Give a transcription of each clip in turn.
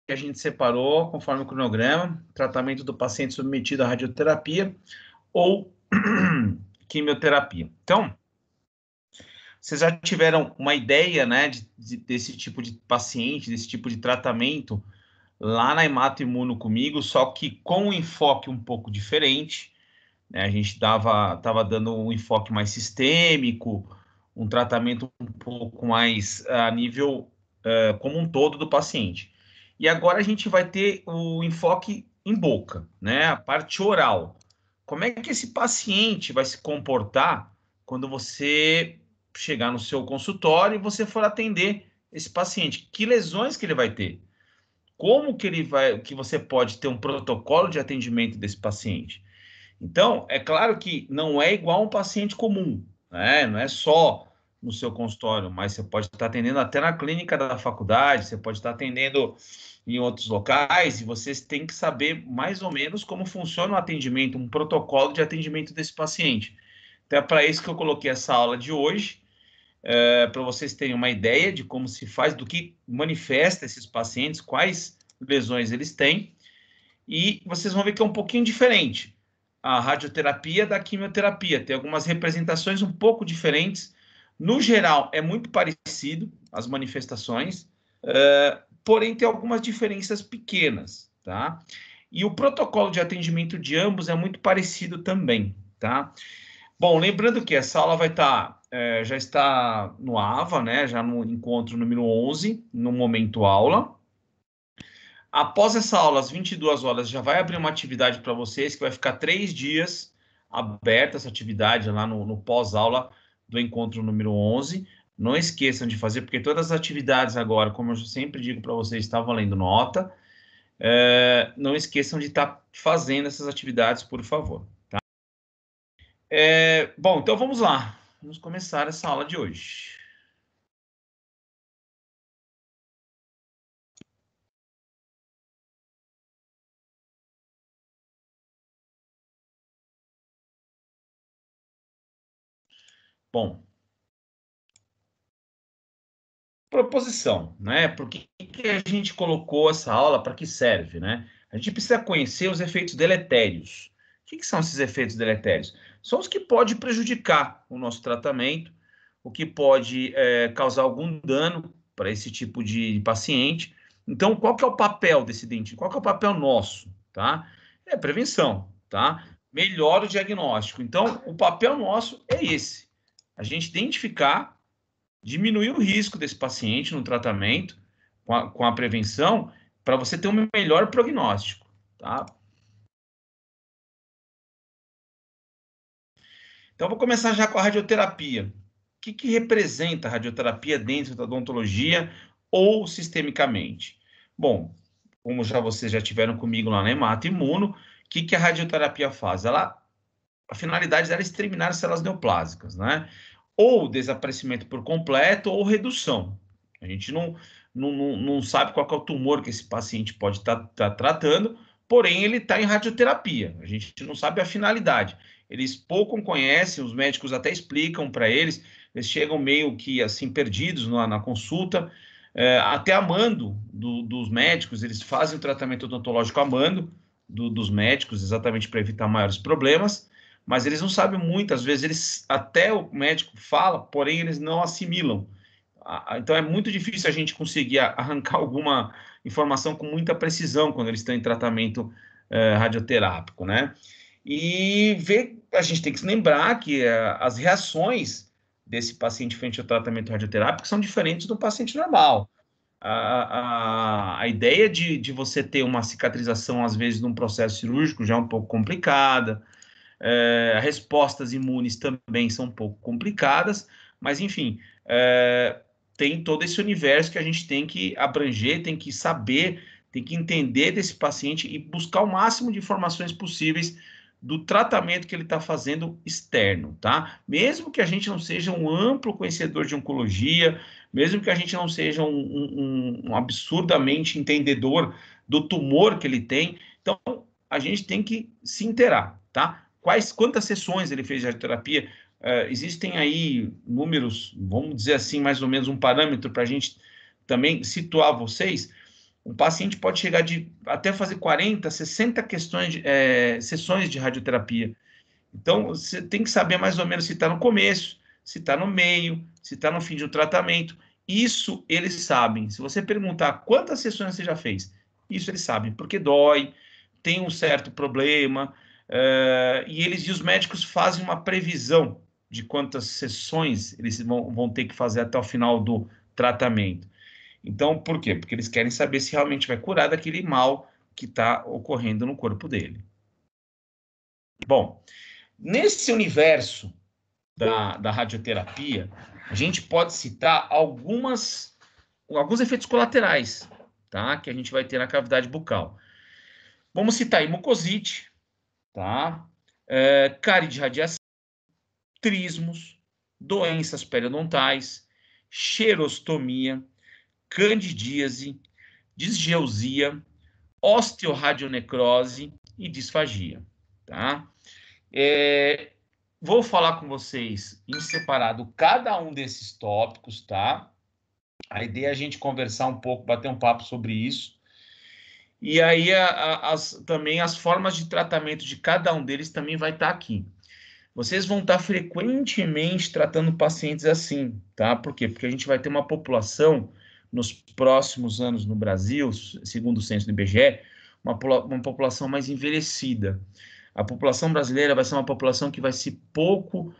a gente separou, conforme o cronograma, tratamento do paciente submetido à radioterapia ou quimioterapia. Então, vocês já tiveram uma ideia, né, desse tipo de paciente, desse tipo de tratamento lá na Hemato Imuno comigo, só que com um enfoque um pouco diferente, né? A gente estava dando um enfoque mais sistêmico, um tratamento um pouco mais a nível como um todo do paciente. E agora a gente vai ter o enfoque em boca, né? A parte oral. Como é que esse paciente vai se comportar quando você chegar no seu consultório e você for atender esse paciente? Que lesões que ele vai ter? Como que você pode ter um protocolo de atendimento desse paciente? Então, é claro que não é igual a um paciente comum, né? Não é só no seu consultório, mas você pode estar atendendo até na clínica da faculdade, você pode estar atendendo em outros locais, e vocês têm que saber mais ou menos como funciona o atendimento, um protocolo de atendimento desse paciente. Então, é para isso que eu coloquei essa aula de hoje, para vocês terem uma ideia de como se faz, do que manifesta esses pacientes, quais lesões eles têm, e vocês vão ver que é um pouquinho diferente a radioterapia da quimioterapia. Tem algumas representações um pouco diferentes. No geral, é muito parecido as manifestações, porém tem algumas diferenças pequenas, tá? E o protocolo de atendimento de ambos é muito parecido também, tá? Bom, lembrando que essa aula vai estar, já está no AVA, né? Já no encontro número 11, no momento aula. Após essa aula, às 22 horas, já vai abrir uma atividade para vocês, que vai ficar 3 dias aberta essa atividade lá no pós-aula do encontro número 11. Não esqueçam de fazer, porque todas as atividades agora, como eu sempre digo para vocês, estão valendo nota. Não esqueçam de estar fazendo essas atividades, por favor. Tá? Bom, então vamos lá. Vamos começar essa aula de hoje. Bom, proposição, né? Por que a gente colocou essa aula? Para que serve, né? A gente precisa conhecer os efeitos deletérios. O que são esses efeitos deletérios? São os que podem prejudicar o nosso tratamento, o que pode causar algum dano para esse tipo de paciente. Então, qual que é o papel desse dentista? Qual que é o papel nosso, tá? É prevenção, tá? Melhora o diagnóstico. Então, o papel nosso é esse. A gente identificar, diminuir o risco desse paciente no tratamento, com a prevenção, para você ter um melhor prognóstico, tá? Então, vou começar já com a radioterapia. O que representa a radioterapia dentro da odontologia ou sistemicamente? Bom, como já vocês já tiveram comigo lá na Hemato Imuno, o que a radioterapia faz? A finalidade dela é exterminar as células neoplásicas, né? Ou desaparecimento por completo ou redução. A gente não sabe qual é o tumor que esse paciente pode estar tratando, porém ele está em radioterapia. A gente não sabe a finalidade. Eles pouco conhecem, os médicos até explicam para eles, eles chegam meio que assim perdidos na consulta, até a mando dos médicos, eles fazem o tratamento odontológico a mando dos médicos, exatamente para evitar maiores problemas, mas eles não sabem muito, às vezes eles até o médico fala, porém eles não assimilam. Então é muito difícil a gente conseguir arrancar alguma informação com muita precisão quando eles estão em tratamento radioterápico, né? E ver, a gente tem que se lembrar que as reações desse paciente frente ao tratamento radioterápico são diferentes do paciente normal. A ideia de você ter uma cicatrização, às vezes, num processo cirúrgico já é um pouco complicada, respostas imunes também são um pouco complicadas, mas enfim, tem todo esse universo que a gente tem que abranger, tem que saber, tem que entender desse paciente e buscar o máximo de informações possíveis do tratamento que ele está fazendo externo, tá? Mesmo que a gente não seja um amplo conhecedor de oncologia, mesmo que a gente não seja um absurdamente entendedor do tumor que ele tem, então a gente tem que se inteirar, tá? Quantas sessões ele fez de radioterapia? Existem aí números, vamos dizer assim, mais ou menos um parâmetro para a gente também situar vocês. Um paciente pode chegar até fazer 40, 60 sessões de radioterapia. Então, você tem que saber mais ou menos se está no começo, se está no meio, se está no fim de um tratamento. Isso eles sabem. Se você perguntar quantas sessões você já fez, isso eles sabem, porque dói, tem um certo problema, e os médicos fazem uma previsão de quantas sessões eles vão ter que fazer até o final do tratamento. Então, por quê? Porque eles querem saber se realmente vai curar daquele mal que está ocorrendo no corpo dele. Bom, nesse universo da radioterapia, a gente pode citar alguns efeitos colaterais, tá? Que a gente vai ter na cavidade bucal. Vamos citar aí mucosite, tá? Cárie de radiação, trismos, doenças periodontais, xerostomia, candidíase, disgeusia, osteoradionecrose e disfagia, tá? Vou falar com vocês em separado cada um desses tópicos, tá? A ideia é a gente conversar um pouco, bater um papo sobre isso. E aí, também as formas de tratamento de cada um deles também vai estar aqui. Vocês vão estar frequentemente tratando pacientes assim, tá? Por quê? Porque a gente vai ter uma população nos próximos anos no Brasil, segundo o censo do IBGE, uma população mais envelhecida. A população brasileira vai ser uma população que vai se pouco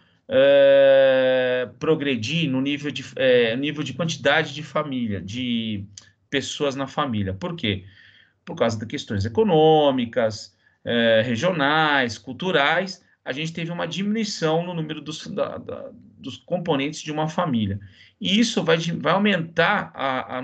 progredir no nível de quantidade de família, de pessoas na família. Por quê? Por causa de questões econômicas, regionais, culturais, a gente teve uma diminuição no número dos componentes de uma família. E isso vai aumentar a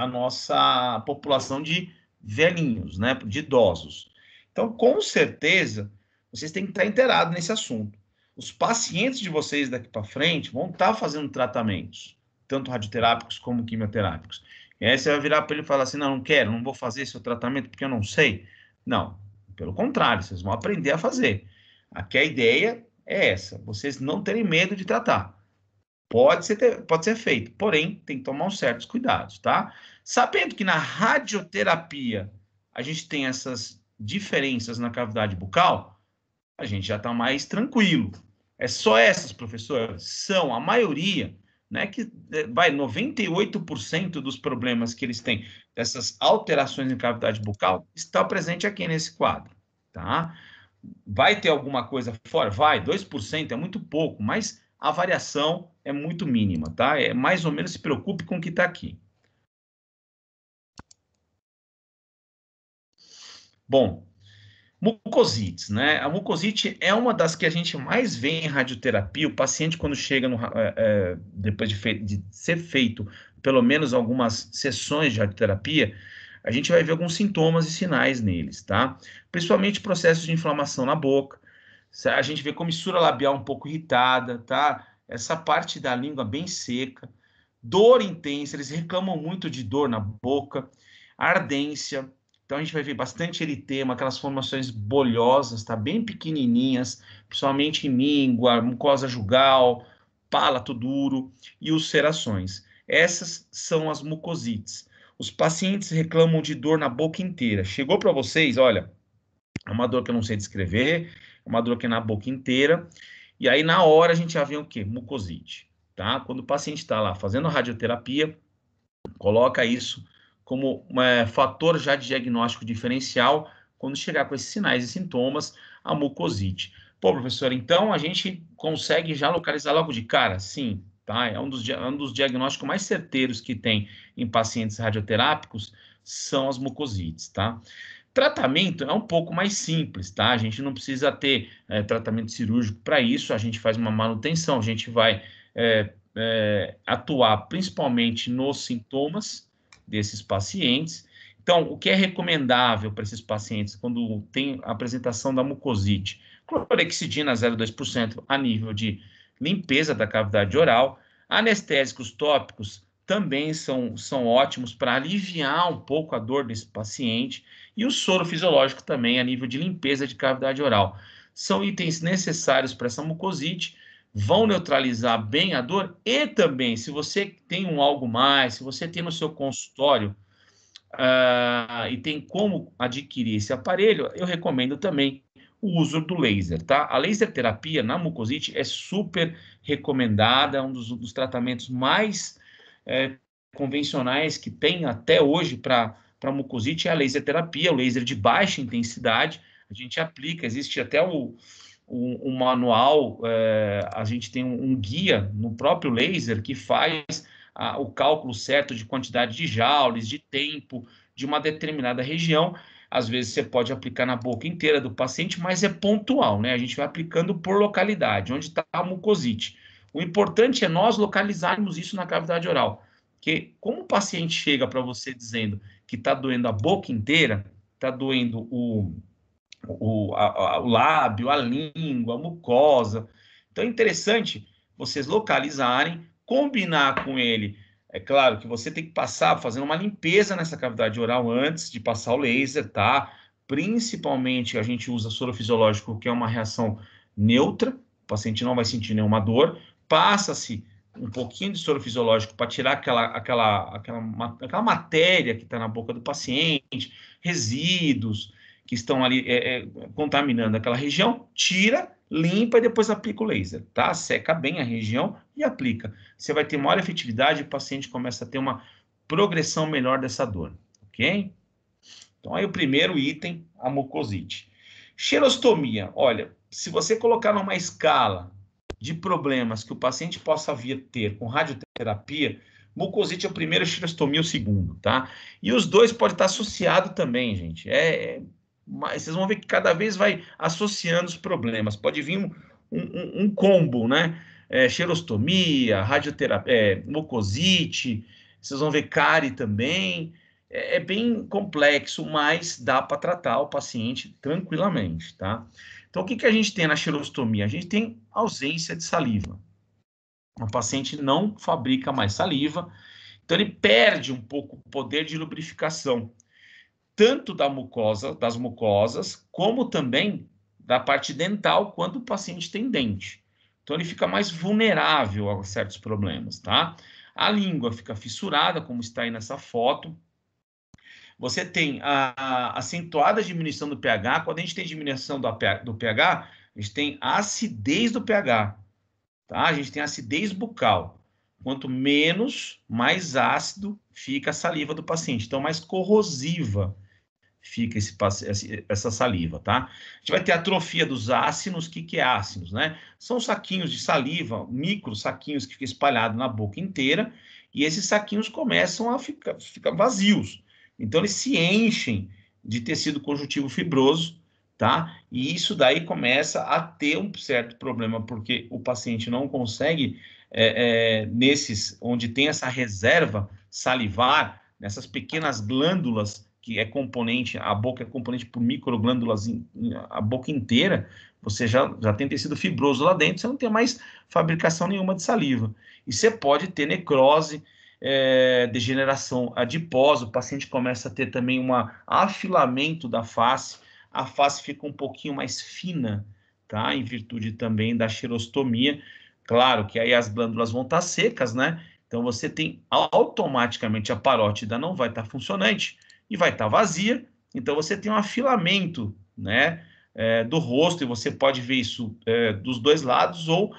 nossa população de velhinhos, né, de idosos. Então, com certeza, vocês têm que estar inteirados nesse assunto. Os pacientes de vocês daqui para frente vão estar fazendo tratamentos, tanto radioterápicos como quimioterápicos. E aí você vai virar para ele e falar assim, não quero, não vou fazer seu tratamento porque eu não sei. Não, pelo contrário, vocês vão aprender a fazer. Aqui a ideia é essa, vocês não terem medo de tratar. Pode ser feito, porém, tem que tomar uns certos cuidados, tá? Sabendo que na radioterapia a gente tem essas diferenças na cavidade bucal, a gente já está mais tranquilo. É só essas, professor? São a maioria, né? Que vai 98% dos problemas que eles têm, dessas alterações em cavidade bucal, está presente aqui nesse quadro, tá? Vai ter alguma coisa fora? Vai, 2% é muito pouco, mas a variação é muito mínima, tá? É mais ou menos, se preocupe com o que está aqui. Bom, mucosites, né? A mucosite é uma das que a gente mais vê em radioterapia. O paciente, quando chega depois de ser feito pelo menos algumas sessões de radioterapia, a gente vai ver alguns sintomas e sinais neles, tá? Principalmente processos de inflamação na boca. A gente vê comissura labial um pouco irritada, tá? Essa parte da língua bem seca, dor intensa, eles reclamam muito de dor na boca, ardência. Então a gente vai ver bastante eritema, aquelas formações bolhosas, tá? Bem pequenininhas, principalmente em língua, mucosa jugal, palato duro e ulcerações. Essas são as mucosites. Os pacientes reclamam de dor na boca inteira. Chegou para vocês, olha, é uma dor que eu não sei descrever, é uma dor que é na boca inteira. E aí, na hora, a gente já vê o quê? Mucosite, tá? Quando o paciente está lá fazendo radioterapia, coloca isso como fator já de diagnóstico diferencial quando chegar com esses sinais e sintomas, a mucosite. Pô, professor, então a gente consegue já localizar logo de cara? Sim, tá? É um dos diagnósticos mais certeiros que tem em pacientes radioterápicos são as mucosites, tá? Tratamento é um pouco mais simples, tá? A gente não precisa ter tratamento cirúrgico para isso, a gente faz uma manutenção, a gente vai atuar principalmente nos sintomas desses pacientes. Então, o que é recomendável para esses pacientes quando tem a apresentação da mucosite? Clorexidina 0,2% a nível de limpeza da cavidade oral. Anestésicos tópicos também são ótimos para aliviar um pouco a dor desse paciente. E o soro fisiológico também a nível de limpeza de cavidade oral. São itens necessários para essa mucosite, vão neutralizar bem a dor e também, se você tem algo mais, se você tem no seu consultório e tem como adquirir esse aparelho, eu recomendo também o uso do laser, tá? A laser terapia na mucosite é super recomendada, é um dos tratamentos mais convencionais que tem até hoje para mucosite, é a laser terapia, o laser de baixa intensidade. A gente aplica, existe até o manual, a gente tem um guia no próprio laser que faz o cálculo certo de quantidade de joules, de tempo, de uma determinada região. Às vezes você pode aplicar na boca inteira do paciente, mas é pontual, né? A gente vai aplicando por localidade, onde está a mucosite. O importante é nós localizarmos isso na cavidade oral. Porque como o paciente chega para você dizendo que está doendo a boca inteira, está doendo o lábio, a língua, a mucosa. Então é interessante vocês localizarem, combinar com ele. É claro que você tem que passar fazendo uma limpeza nessa cavidade oral antes de passar o laser, tá? Principalmente a gente usa soro fisiológico, que é uma reação neutra, o paciente não vai sentir nenhuma dor. Passa-se um pouquinho de soro fisiológico para tirar aquela matéria que está na boca do paciente, resíduos que estão ali contaminando aquela região, tira, limpa e depois aplica o laser, tá? Seca bem a região e aplica. Você vai ter maior efetividade e o paciente começa a ter uma progressão melhor dessa dor, ok? Então, aí o primeiro item, a mucosite. Xerostomia, olha, se você colocar numa escala de problemas que o paciente possa vir ter com radioterapia, mucosite é o primeiro, xerostomia o segundo, tá? E os dois podem estar associados também, gente. Mas vocês vão ver que cada vez vai associando os problemas. Pode vir um combo, né? Xerostomia, radioterapia, mucosite, vocês vão ver cárie também. É bem complexo, mas dá para tratar o paciente tranquilamente, tá? Então, o que a gente tem na xerostomia? A gente tem ausência de saliva. O paciente não fabrica mais saliva, então ele perde um pouco o poder de lubrificação, tanto da mucosa, das mucosas, como também da parte dental, quando o paciente tem dente. Então ele fica mais vulnerável a certos problemas, tá? A língua fica fissurada, como está aí nessa foto. Você tem a acentuada diminuição do pH. Quando a gente tem diminuição do pH, a gente tem a acidez do pH, tá? A gente tem acidez bucal. Quanto menos, mais ácido fica a saliva do paciente. Então, mais corrosiva fica essa saliva, tá? A gente vai ter atrofia dos ácinos. O que é ácinos, né? São saquinhos de saliva, micro saquinhos que ficam espalhados na boca inteira, e esses saquinhos começam a ficar vazios. Então, eles se enchem de tecido conjuntivo fibroso, tá? E isso daí começa a ter um certo problema, porque o paciente não consegue, nesses, onde tem essa reserva salivar, nessas pequenas glândulas, que é componente, a boca é componente por microglândulas, a boca inteira, você já tem tecido fibroso lá dentro, você não tem mais fabricação nenhuma de saliva. E você pode ter necrose, degeneração adiposa, o paciente começa a ter também um afilamento da face, a face fica um pouquinho mais fina, tá? Em virtude também da xerostomia. Claro que aí as glândulas vão estar secas, né? Então você tem automaticamente a parótida não vai estar funcionante e vai estar vazia. Então você tem um afilamento, né? Do rosto, e você pode ver isso dos dois lados ou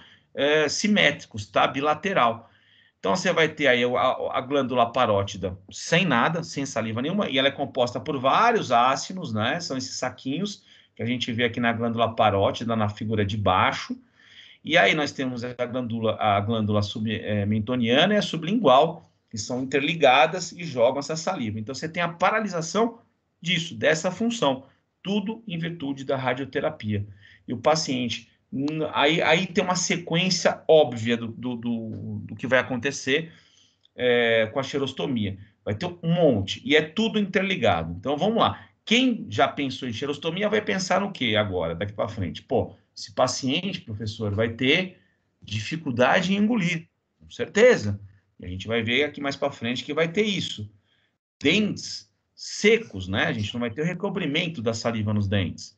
simétricos, tá? Bilateral. Então, você vai ter aí a glândula parótida sem nada, sem saliva nenhuma, e ela é composta por vários ácinos, né? São esses saquinhos que a gente vê aqui na glândula parótida, na figura de baixo. E aí nós temos a glândula mentoniana e a sublingual, que são interligadas e jogam essa saliva. Então, você tem a paralisação disso, dessa função, tudo em virtude da radioterapia. E o paciente... Aí tem uma sequência óbvia do que vai acontecer com a xerostomia. Vai ter um monte, e é tudo interligado. Então, vamos lá. Quem já pensou em xerostomia vai pensar no quê agora, daqui para frente? Pô, esse paciente, professor, vai ter dificuldade em engolir, com certeza. E a gente vai ver aqui mais para frente que vai ter isso. Dentes secos, né? A gente não vai ter o recobrimento da saliva nos dentes.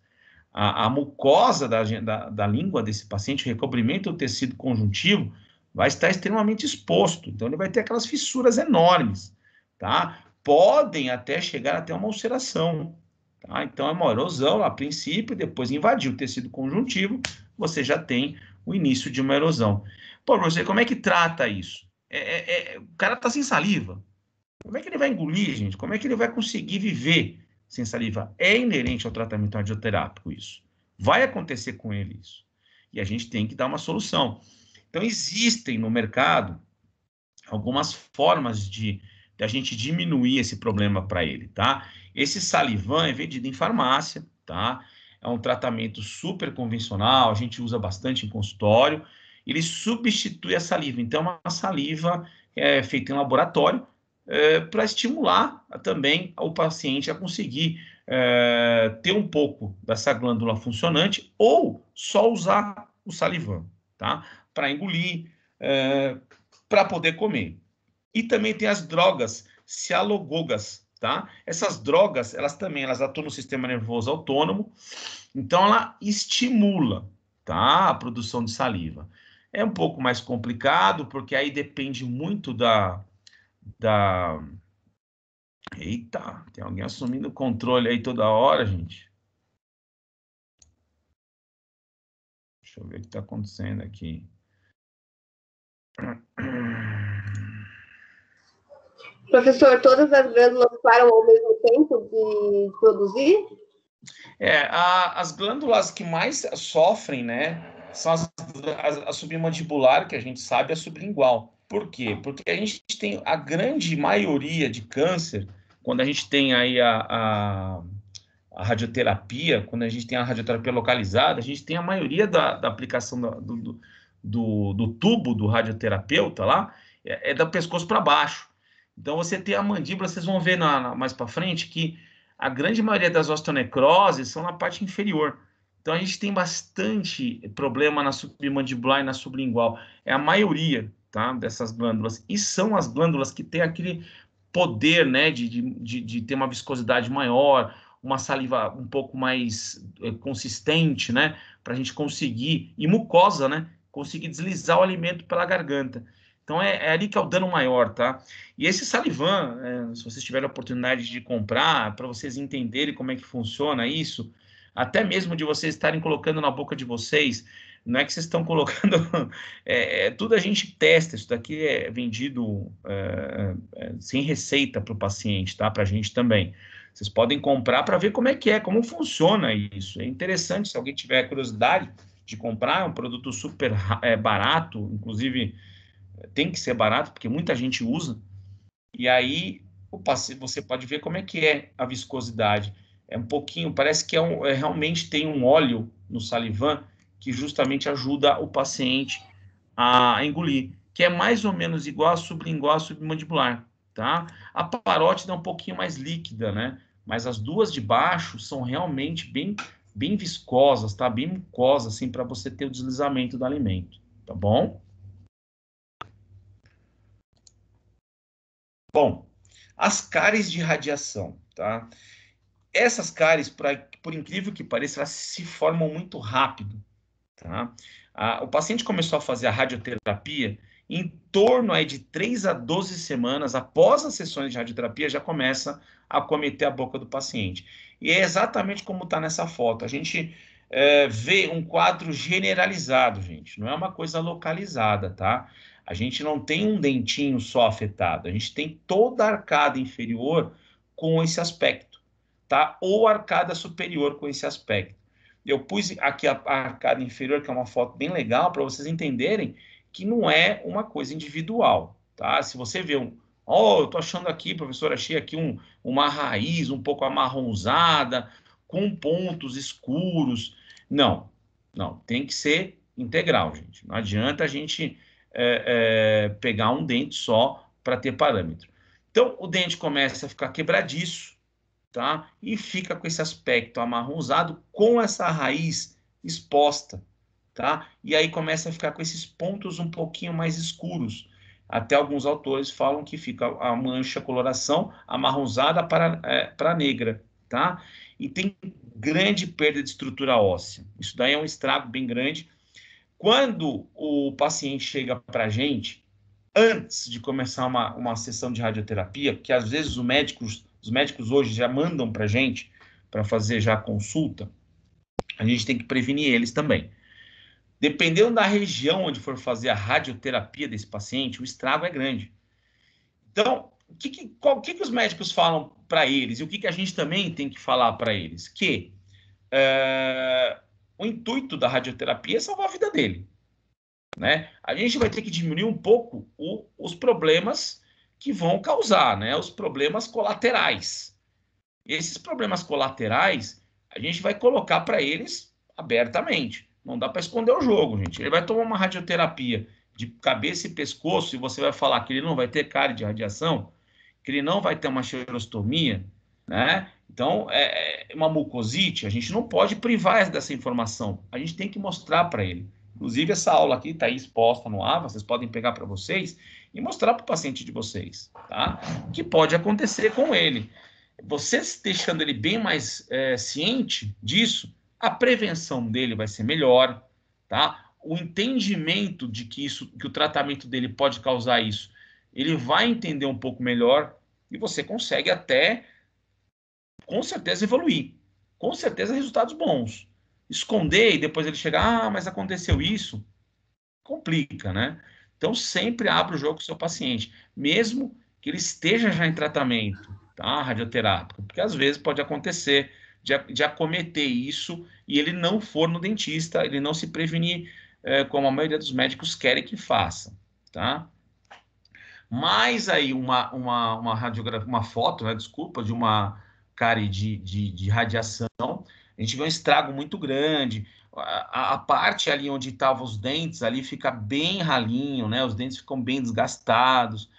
A mucosa da língua desse paciente, o recobrimento do tecido conjuntivo, vai estar extremamente exposto. Então, ele vai ter aquelas fissuras enormes, tá? podem até chegar até uma ulceração. Tá? Então, é uma erosão a princípio, depois invadiu o tecido conjuntivo, você já tem o início de uma erosão. Pô, você, como é que trata isso? O cara está sem saliva. Como é que ele vai engolir, gente? Como é que ele vai conseguir viver sem saliva? É inerente ao tratamento radioterápico isso. Vai acontecer com ele isso. E a gente tem que dar uma solução. Então, existem no mercado algumas formas de a gente diminuir esse problema para ele, tá? Esse Salivan é vendido em farmácia, tá? É um tratamento super convencional, a gente usa bastante em consultório. Ele substitui a saliva, então é uma saliva feita em laboratório para estimular também o paciente a conseguir ter um pouco dessa glândula funcionante ou só usar o Salivan, tá? Para engolir, para poder comer. E também tem as drogas cialogogas, tá? Essas drogas, elas atuam no sistema nervoso autônomo, então ela estimula, tá? A produção de saliva. É um pouco mais complicado, porque aí depende muito da... Eita, tem alguém assumindo o controle aí toda hora, gente. Deixa eu ver o que está acontecendo aqui. Professor, todas as glândulas param ao mesmo tempo de produzir? As glândulas que mais sofrem, né, são a submandibular, que a gente sabe, a sublingual. Por quê? Porque a gente tem a grande maioria de câncer, quando a gente tem aí a radioterapia, quando a gente tem a radioterapia localizada, a gente tem a maioria da aplicação do tubo do radioterapeuta lá, é do pescoço para baixo. Então, você tem a mandíbula, vocês vão ver mais para frente que a grande maioria das osteonecroses são na parte inferior. Então, a gente tem bastante problema na submandibular e na sublingual. É a maioria, tá, dessas glândulas. E são as glândulas que têm aquele poder, né, de ter uma viscosidade maior, uma saliva um pouco mais consistente, né, para a gente conseguir, e mucosa, né, conseguir deslizar o alimento pela garganta. Então, é ali que é o dano maior, tá? E esse Salivan, se vocês tiverem a oportunidade de comprar, para vocês entenderem como é que funciona isso, até mesmo de vocês estarem colocando na boca de vocês, não é que vocês estão colocando, tudo a gente testa, isso daqui é vendido sem receita para o paciente, tá? Para a gente também. Vocês podem comprar para ver como é que é, como funciona isso. É interessante, se alguém tiver curiosidade de comprar, é um produto super barato, inclusive tem que ser barato, porque muita gente usa, e aí você pode ver como é que é a viscosidade. É um pouquinho, parece que realmente tem um óleo no Salivan que justamente ajuda o paciente a engolir, que é mais ou menos igual a sublingual, a submandibular, tá? A parótida é um pouquinho mais líquida, né? Mas as duas de baixo são realmente bem viscosas, tá? Bem mucosas, assim, para você ter o deslizamento do alimento, tá bom? Bom, as cáries de radiação, tá? Essas cáries, por incrível que pareça, elas se formam muito rápido, tá? O paciente começou a fazer a radioterapia em torno aí de 3 a 12 semanas após as sessões de radioterapia, já começa a acometer a boca do paciente. E é exatamente como está nessa foto. A gente vê um quadro generalizado, gente. Não é uma coisa localizada, tá? A gente não tem um dentinho só afetado. A gente tem toda a arcada inferior com esse aspecto, tá? Ou a arcada superior com esse aspecto. Eu pus aqui a arcada inferior, que é uma foto bem legal, para vocês entenderem que não é uma coisa individual, tá? Se você vê eu tô achando aqui, professor, achei aqui uma raiz um pouco amarronzada, com pontos escuros. Não, tem que ser integral, gente. Não adianta a gente pegar um dente só para ter parâmetro. Então, o dente começa a ficar quebradiço, tá? E fica com esse aspecto amarronzado, com essa raiz exposta, tá? E aí começa a ficar com esses pontos um pouquinho mais escuros. Até alguns autores falam que fica a mancha, a coloração amarronzada para negra, tá? E tem grande perda de estrutura óssea. Isso daí é um estrago bem grande. Quando o paciente chega para a gente, antes de começar uma sessão de radioterapia, que às vezes os médicos hoje já mandam para a gente para fazer já a consulta, a gente tem que prevenir eles também. Dependendo da região onde for fazer a radioterapia desse paciente, o estrago é grande. Então, o que os médicos falam para eles? E o que a gente também tem que falar para eles? Que o intuito da radioterapia é salvar a vida dele, né? A gente vai ter que diminuir um pouco os problemas que vão causar, né? Os problemas colaterais. Esses problemas colaterais, a gente vai colocar para eles abertamente. Não dá para esconder o jogo, gente. Ele vai tomar uma radioterapia de cabeça e pescoço e você vai falar que ele não vai ter cárie de radiação, que ele não vai ter uma xerostomia, né? Então, uma mucosite, a gente não pode privar dessa informação. A gente tem que mostrar para ele. Inclusive, essa aula aqui está aí exposta no AVA, vocês podem pegar para vocês e mostrar para o paciente de vocês, tá? O que pode acontecer com ele. Vocês deixando ele bem mais ciente disso, a prevenção dele vai ser melhor, tá? O entendimento de que o tratamento dele pode causar isso, ele vai entender um pouco melhor e você consegue até, com certeza, evoluir. Com certeza, resultados bons. Esconder e depois ele chegar, mas aconteceu isso, complica, né? Então, sempre abra o jogo com o seu paciente, mesmo que ele esteja já em tratamento, tá? Radioterápico, porque às vezes pode acontecer de acometer isso e ele não for no dentista, ele não se prevenir, como a maioria dos médicos querem que faça, tá? Mais aí uma radiografia, uma foto, né, desculpa, de uma cárie de radiação, a gente vê um estrago muito grande, a parte ali onde estavam os dentes ali fica bem ralinho, né, os dentes ficam bem desgastados.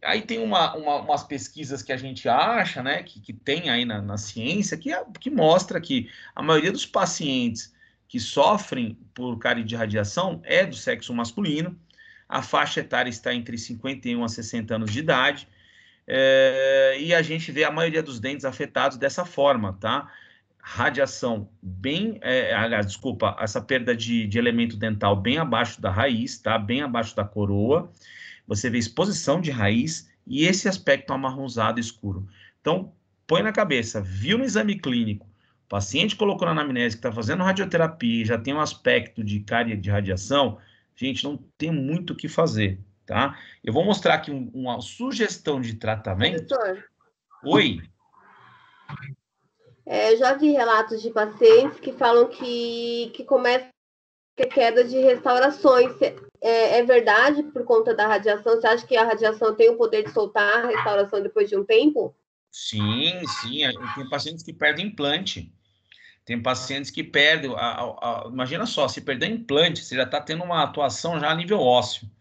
Aí tem umas pesquisas que a gente acha, né, que tem aí na ciência, que mostra que a maioria dos pacientes que sofrem por cárie de radiação é do sexo masculino. A faixa etária está entre 51 a 60 anos de idade, e a gente vê a maioria dos dentes afetados dessa forma, tá? Radiação desculpa, essa perda de elemento dental bem abaixo da raiz, tá? Bem abaixo da coroa. Você vê exposição de raiz e esse aspecto amarronzado escuro. Então, põe na cabeça, viu no exame clínico, o paciente colocou na anamnese que está fazendo radioterapia e já tem um aspecto de cárie de radiação, gente, não tem muito o que fazer, tá? Eu vou mostrar aqui uma sugestão de tratamento. Professor? Oi? Eu já vi relatos de pacientes que falam que começa a ter queda de restaurações. É verdade por conta da radiação? Você acha que a radiação tem o poder de soltar a restauração depois de um tempo? Sim. Tem pacientes que perdem implante. Tem pacientes que perdem. Imagina só, se perder implante, você já está tendo uma atuação já a nível ósseo.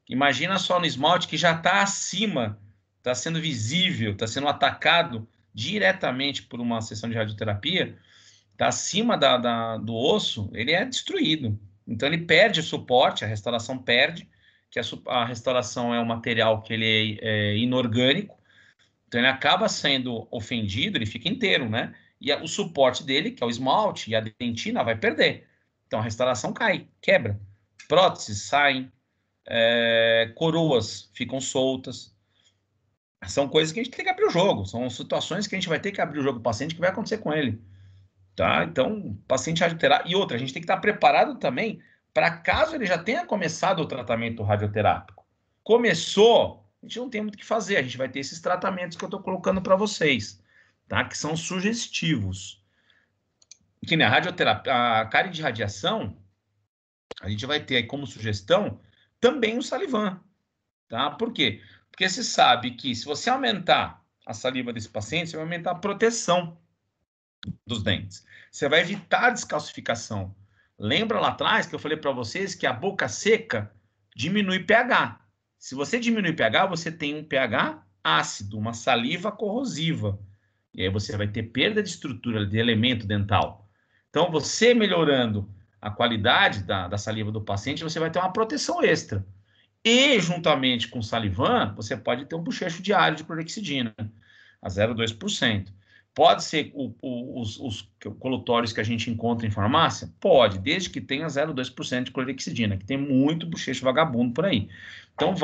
Imagina só no esmalte que já está acima, está sendo visível, está sendo atacado diretamente por uma sessão de radioterapia, está acima do osso, ele é destruído. Então ele perde o suporte, a restauração perde, que a restauração é um material que ele é inorgânico, então ele acaba sendo ofendido, ele fica inteiro, né? E o suporte dele, que é o esmalte e a dentina, vai perder. Então a restauração cai, quebra. Próteses saem, coroas ficam soltas. São coisas que a gente tem que abrir o jogo, são situações que a gente vai ter que abrir o jogo do paciente, que vai acontecer com ele. Tá? Então, paciente radioterápico. E outra, a gente tem que estar preparado também para caso ele já tenha começado o tratamento radioterápico. Começou, a gente não tem muito o que fazer, a gente vai ter esses tratamentos que eu estou colocando para vocês, tá? Que são sugestivos. Que nem a radioterapia, a cárie de radiação, a gente vai ter aí como sugestão também o Salivan, tá? Por quê? Porque você sabe que se você aumentar a saliva desse paciente, você vai aumentar a proteção dos dentes. Você vai evitar a descalcificação. Lembra lá atrás que eu falei para vocês que a boca seca diminui pH. Se você diminui pH, você tem um pH ácido, uma saliva corrosiva. E aí você vai ter perda de estrutura de elemento dental. Então, você melhorando a qualidade da saliva do paciente, você vai ter uma proteção extra. E, juntamente com o Salivan, você pode ter um bochecho diário de clorexidina, a 0,2%. Pode ser os colutórios que a gente encontra em farmácia? Pode, desde que tenha 0,2% de clorexidina, que tem muito bochecho vagabundo por aí. Então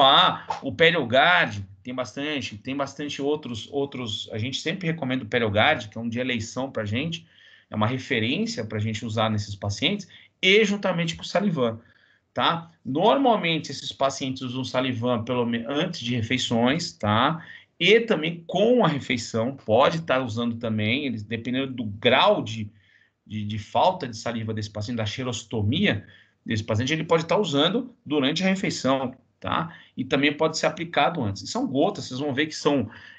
o Periogard tem bastante outros. A gente sempre recomenda o Periogard, que é um de eleição para a gente, é uma referência para a gente usar nesses pacientes, e juntamente com o Salivan, tá? Normalmente esses pacientes usam Salivan pelo menos antes de refeições, tá? E também com a refeição, pode estar usando também, eles, dependendo do grau de falta de saliva desse paciente, da xerostomia desse paciente, ele pode estar usando durante a refeição, tá? E também pode ser aplicado antes. E são gotas, vocês vão ver que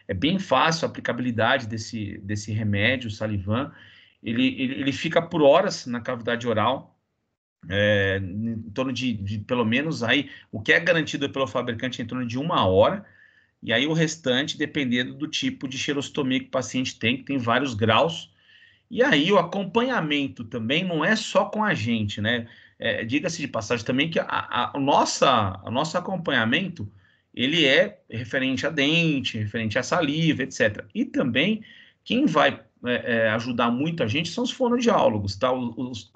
é bem fácil a aplicabilidade desse remédio, Salivan. Ele fica por horas na cavidade oral, em torno de pelo menos aí, o que é garantido pelo fabricante é em torno de 1 hora, e aí o restante, dependendo do tipo de xerostomia que o paciente tem, que tem vários graus. E aí o acompanhamento também não é só com a gente, né? Diga-se de passagem também que o nosso acompanhamento, ele é referente a dente, referente a saliva, etc. E também, quem vai ajudar muito a gente são os fonoaudiólogos, tá?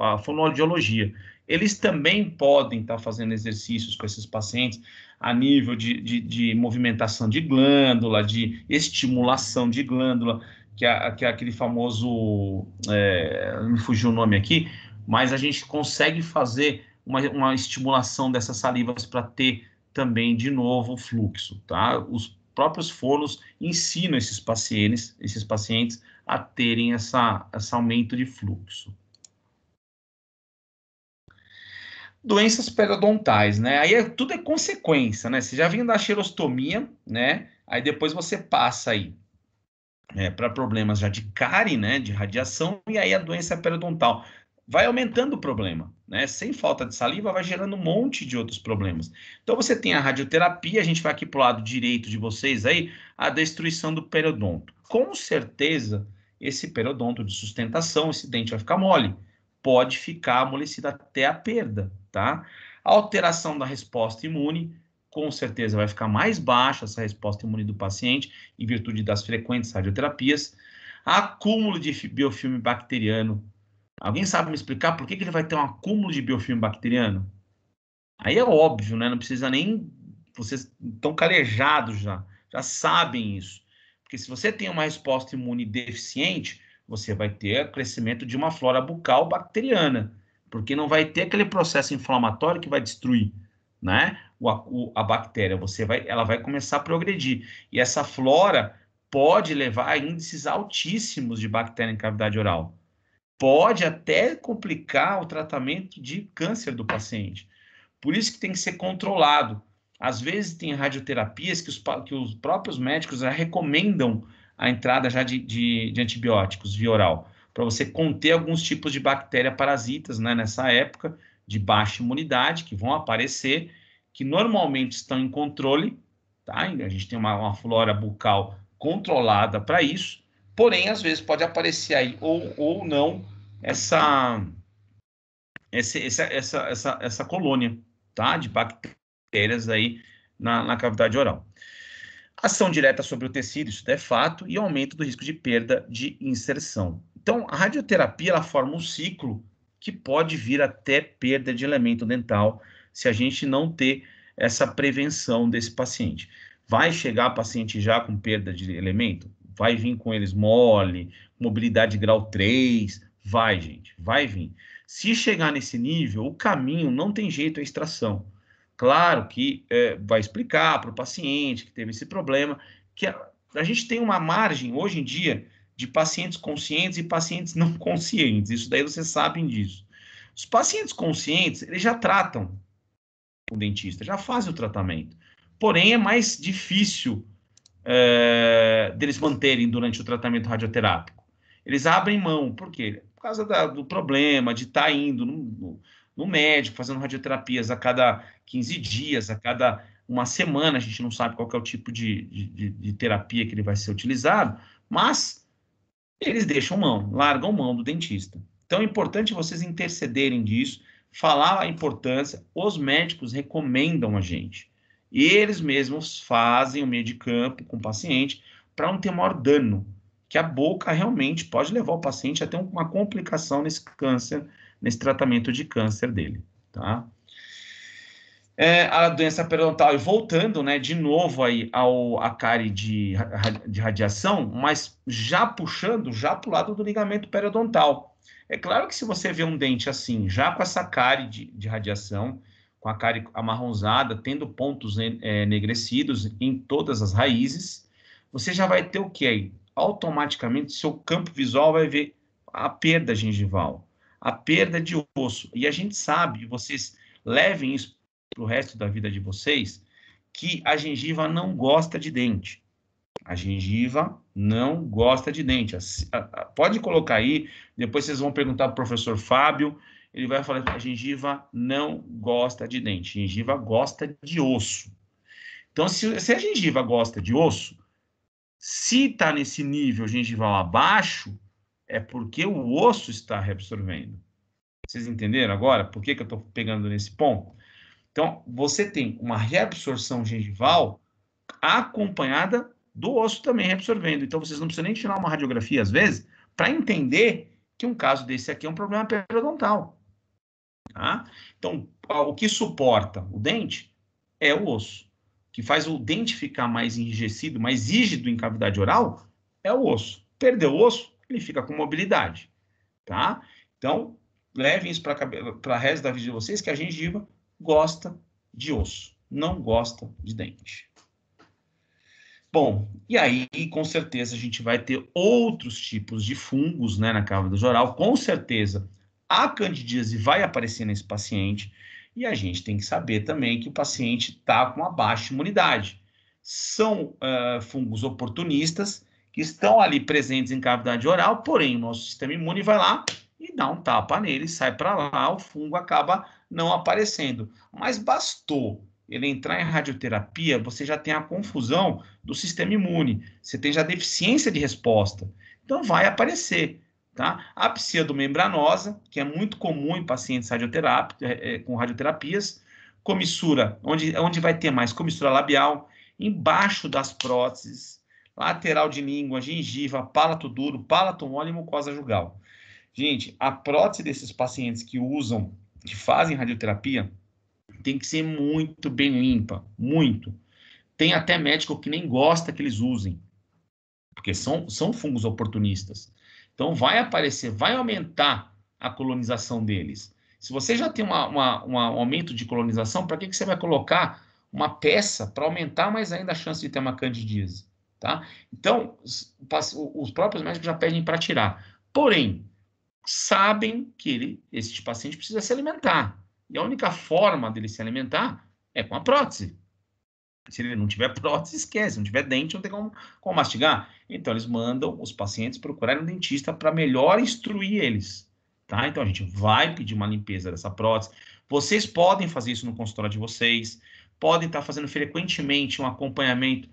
A fonoaudiologia. Eles também podem estar fazendo exercícios com esses pacientes a nível de movimentação de glândula, de estimulação de glândula, que é aquele famoso, me fugiu o nome aqui, mas a gente consegue fazer uma estimulação dessas salivas para ter também, de novo, o fluxo, tá? Os próprios fonos ensinam esses pacientes a terem esse aumento de fluxo. Doenças periodontais, né? Aí tudo é consequência, né? Você já vem da xerostomia, né? Aí depois você passa aí para problemas já de cárie, né? De radiação, e aí a doença periodontal. Vai aumentando o problema, né? Sem falta de saliva, vai gerando um monte de outros problemas. Então você tem a radioterapia, a gente vai aqui para o lado direito de vocês aí, a destruição do periodonto. Com certeza, esse periodonto de sustentação, esse dente vai ficar mole. Pode ficar amolecido até a perda, tá? A alteração da resposta imune, com certeza vai ficar mais baixa essa resposta imune do paciente, em virtude das frequentes radioterapias. Acúmulo de biofilme bacteriano. Alguém sabe me explicar por que ele vai ter um acúmulo de biofilme bacteriano? Aí é óbvio, né? Não precisa nem... Vocês estão calejados já sabem isso. Porque se você tem uma resposta imune deficiente, você vai ter crescimento de uma flora bucal bacteriana, porque não vai ter aquele processo inflamatório que vai destruir, né? A bactéria, ela vai começar a progredir. E essa flora pode levar a índices altíssimos de bactéria em cavidade oral. Pode até complicar o tratamento de câncer do paciente. Por isso que tem que ser controlado. Às vezes tem radioterapias que os próprios médicos já recomendam a entrada já de antibióticos via oral, para você conter alguns tipos de bactéria parasitas, né, nessa época de baixa imunidade, que vão aparecer, que normalmente estão em controle, tá? A gente tem uma flora bucal controlada para isso, porém, às vezes pode aparecer aí ou não essa colônia, tá? De bactérias aí na cavidade oral. Ação direta sobre o tecido, isso é fato, e aumento do risco de perda de inserção. Então, a radioterapia, ela forma um ciclo que pode vir até perda de elemento dental, se a gente não ter essa prevenção desse paciente. Vai chegar paciente já com perda de elemento? Vai vir com eles mole, mobilidade grau 3, vai, gente, vai vir. Se chegar nesse nível, o caminho não tem jeito, é extração. Claro que vai explicar para o paciente que teve esse problema, que a gente tem uma margem, hoje em dia, de pacientes conscientes e pacientes não conscientes. Isso daí vocês sabem disso. Os pacientes conscientes, eles já tratam o dentista, já fazem o tratamento. Porém, é mais difícil deles manterem durante o tratamento radioterápico. Eles abrem mão, por quê? Por causa do problema de estar indo no médico, fazendo radioterapias a cada 15 dias, a cada uma semana, a gente não sabe qual que é o tipo de terapia que ele vai ser utilizado, mas eles deixam mão, largam mão do dentista. Então é importante vocês intercederem disso, falar a importância, os médicos recomendam a gente. E eles mesmos fazem o meio de campo com o paciente para não ter maior dano. que a boca realmente pode levar o paciente a ter uma complicação nesse câncer, nesse tratamento de câncer dele, tá? A doença periodontal, e voltando, né, de novo aí à cárie de radiação, mas já puxando já para o lado do ligamento periodontal. É claro que se você vê um dente assim, já com essa cárie de radiação, com a cárie amarronzada, tendo pontos enegrecidos em todas as raízes, você já vai ter o que aí? Automaticamente, seu campo visual vai ver a perda gengival, a perda de osso. E a gente sabe, vocês levem isso para o resto da vida de vocês, que a gengiva não gosta de dente. A gengiva não gosta de dente. Pode colocar aí, depois vocês vão perguntar para o professor Fábio, ele vai falar que a gengiva não gosta de dente. A gengiva gosta de osso. Então, se a gengiva gosta de osso, se está nesse nível gengival abaixo, é porque o osso está reabsorvendo. Vocês entenderam agora por que eu estou pegando nesse ponto? Então, você tem uma reabsorção gengival acompanhada do osso também reabsorvendo. Então, vocês não precisam nem tirar uma radiografia, às vezes, para entender que um caso desse aqui é um problema periodontal. Tá? Então, o que suporta o dente é o osso. O que faz o dente ficar mais enrijecido, mais rígido em cavidade oral, é o osso. Perdeu o osso, ele fica com mobilidade. Tá? Então, levem isso para o resto da vida de vocês, que a gengiva gosta de osso, não gosta de dente. Bom, e aí, com certeza, a gente vai ter outros tipos de fungos, né, na cavidade oral. Com certeza, a candidíase vai aparecer nesse paciente, e a gente tem que saber também que o paciente está com uma baixa imunidade. São fungos oportunistas, que estão ali presentes em cavidade oral, porém, o nosso sistema imune vai lá e dá um tapa nele, sai para lá, o fungo acaba não aparecendo. Mas bastou ele entrar em radioterapia, você já tem a confusão do sistema imune, você tem já deficiência de resposta. Então vai aparecer, tá? A pseudomembranosa, que é muito comum em pacientes com radioterapias, comissura, onde vai ter mais comissura labial, embaixo das próteses, lateral de língua, gengiva, palato duro, palato mole e mucosa jugal. Gente, a prótese desses pacientes que fazem radioterapia, tem que ser muito bem limpa, muito. Tem até médico que nem gosta que eles usem, porque são fungos oportunistas. Então, vai aparecer, vai aumentar a colonização deles. Se você já tem um aumento de colonização, para que você vai colocar uma peça para aumentar mais ainda a chance de ter uma candidíase? Tá? Então, os próprios médicos já pedem para tirar. Porém, sabem que esse paciente precisa se alimentar. E a única forma dele se alimentar é com a prótese. Se ele não tiver prótese, esquece. Se não tiver dente, não tem como mastigar. Então, eles mandam os pacientes procurarem um dentista para melhor instruir eles. Tá? Então, a gente vai pedir uma limpeza dessa prótese. Vocês podem fazer isso no consultório de vocês. Podem estar fazendo frequentemente um acompanhamento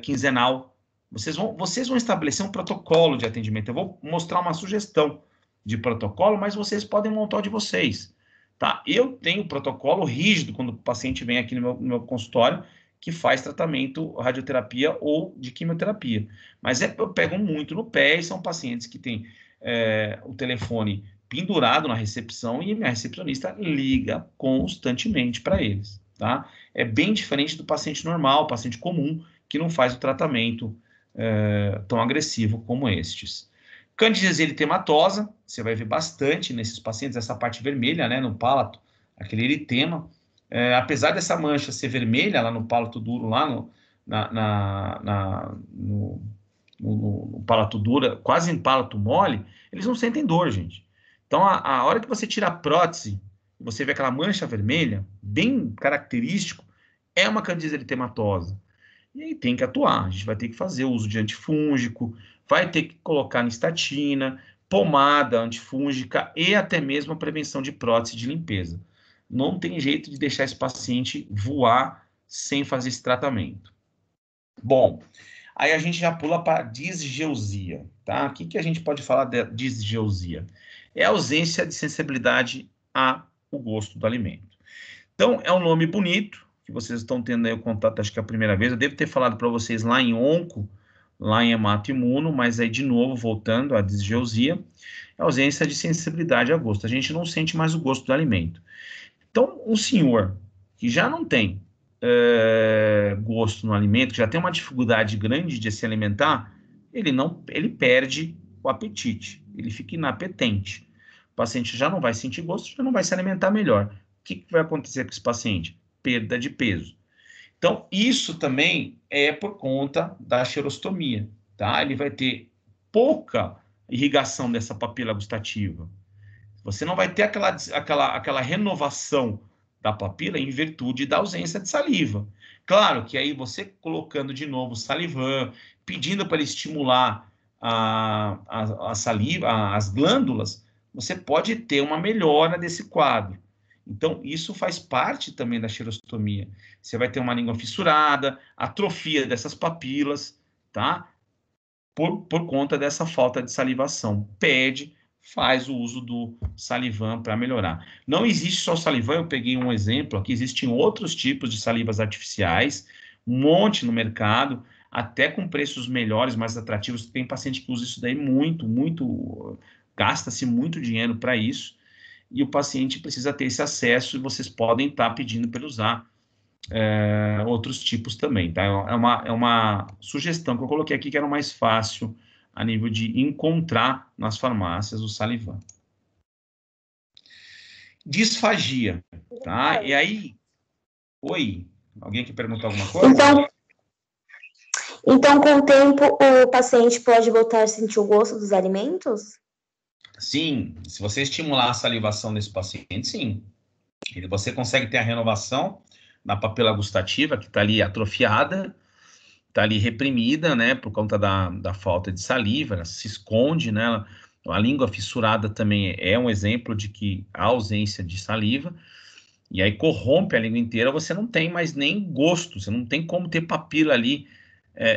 quinzenal. Vocês vão estabelecer um protocolo de atendimento. Eu vou mostrar uma sugestão de protocolo, mas vocês podem montar o de vocês. Tá? Eu tenho protocolo rígido quando o paciente vem aqui no meu consultório que faz tratamento, radioterapia ou de quimioterapia. Mas eu pego muito no pé e são pacientes que têm o telefone pendurado na recepção e minha recepcionista liga constantemente para eles. Tá? É bem diferente do paciente normal, paciente comum, que não faz o tratamento tão agressivo como estes. Candidíase eritematosa, você vai ver bastante nesses pacientes, essa parte vermelha, né, no palato, aquele eritema. Apesar dessa mancha ser vermelha lá no palato duro, lá no palato duro, quase em palato mole, eles não sentem dor, gente. Então, a hora que você tira a prótese, você vê aquela mancha vermelha, bem característico, é uma candidíase eritematosa. E aí tem que atuar, a gente vai ter que fazer o uso de antifúngico, vai ter que colocar nistatina, pomada antifúngica e até mesmo a prevenção de prótese de limpeza. Não tem jeito de deixar esse paciente voar sem fazer esse tratamento. Bom, aí a gente já pula para a disgeusia, tá? O que a gente pode falar de disgeusia? É a ausência de sensibilidade ao gosto do alimento. Então, é um nome bonito, que vocês estão tendo aí o contato, acho que é a primeira vez. Eu devo ter falado para vocês lá em onco, lá em hematoimuno, mas aí, de novo, voltando à disgeusia, é a ausência de sensibilidade a gosto. A gente não sente mais o gosto do alimento. Então, um senhor que já não tem gosto no alimento, que já tem uma dificuldade grande de se alimentar, ele perde o apetite, ele fica inapetente. O paciente já não vai sentir gosto, já não vai se alimentar melhor. O que vai acontecer com esse paciente? Perda de peso. Então, isso também é por conta da xerostomia, tá? Ele vai ter pouca irrigação dessa papila gustativa. Você não vai ter aquela renovação da papila em virtude da ausência de saliva. Claro que aí você colocando de novo salivan, pedindo para ele estimular a saliva, as glândulas, você pode ter uma melhora desse quadro. Então, isso faz parte também da xerostomia. Você vai ter uma língua fissurada, atrofia dessas papilas, tá? Por conta dessa falta de salivação. Pede, faz o uso do salivan para melhorar. Não existe só salivan, eu peguei um exemplo aqui, existem outros tipos de salivas artificiais, um monte no mercado, até com preços melhores, mais atrativos. Tem paciente que usa isso daí muito, gasta-se muito dinheiro para isso, e o paciente precisa ter esse acesso, e vocês podem estar pedindo para ele usar outros tipos também, tá? É uma sugestão que eu coloquei aqui, que era o mais fácil a nível de encontrar nas farmácias o salivan. Disfagia, tá? E aí... Oi? Alguém quer perguntar alguma coisa? Então, com o tempo, o paciente pode voltar a sentir o gosto dos alimentos? Sim, se você estimular a salivação desse paciente, sim. Você consegue ter a renovação da papila gustativa, que está ali atrofiada, está ali reprimida, né, por conta da falta de saliva, ela se esconde, né, a língua fissurada também é um exemplo de que há ausência de saliva, e aí corrompe a língua inteira, você não tem mais nem gosto, você não tem como ter papila ali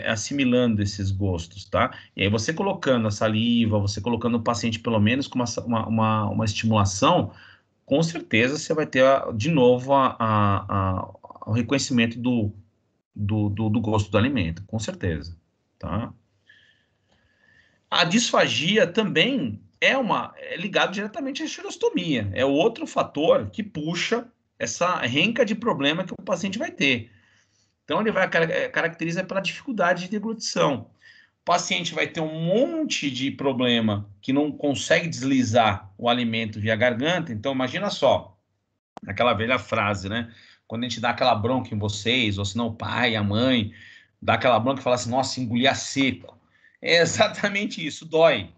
assimilando esses gostos, tá? E aí você colocando a saliva, você colocando o paciente pelo menos com uma estimulação, com certeza você vai ter de novo o reconhecimento do gosto do alimento, com certeza, tá? A disfagia também é ligado diretamente à xerostomia, é outro fator que puxa essa renca de problema que o paciente vai ter. Então, ele vai caracteriza pela dificuldade de deglutição. O paciente vai ter um monte de problema que não consegue deslizar o alimento via garganta. Então, imagina só, aquela velha frase, né? Quando a gente dá aquela bronca em vocês, ou se não o pai, a mãe, dá aquela bronca e fala assim, nossa, engolir a seco. É exatamente isso, dói,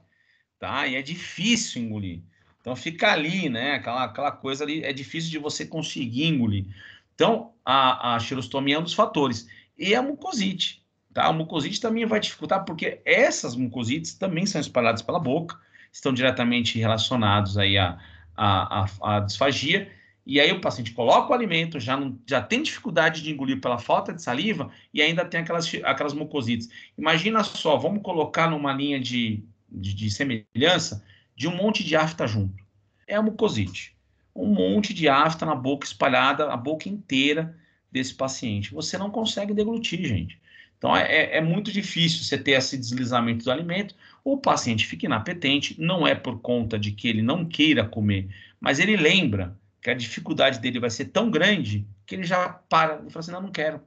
tá? E é difícil engolir. Então, fica ali, né? Aquela coisa ali, é difícil de você conseguir engolir. Então, a xerostomia é um dos fatores. E a mucosite, tá? A mucosite também vai dificultar, porque essas mucosites também são espalhadas pela boca, estão diretamente relacionados aí à disfagia, e aí o paciente coloca o alimento, já tem dificuldade de engolir pela falta de saliva, e ainda tem aquelas mucosites. Imagina só, vamos colocar numa linha de semelhança de um monte de afta junto. É a mucosite. Um monte de afta na boca espalhada, a boca inteira desse paciente. Você não consegue deglutir, gente. Então, é muito difícil você ter esse deslizamento do alimento. O paciente fica inapetente, não é por conta de que ele não queira comer, mas ele lembra que a dificuldade dele vai ser tão grande que ele já para e fala assim, não quero.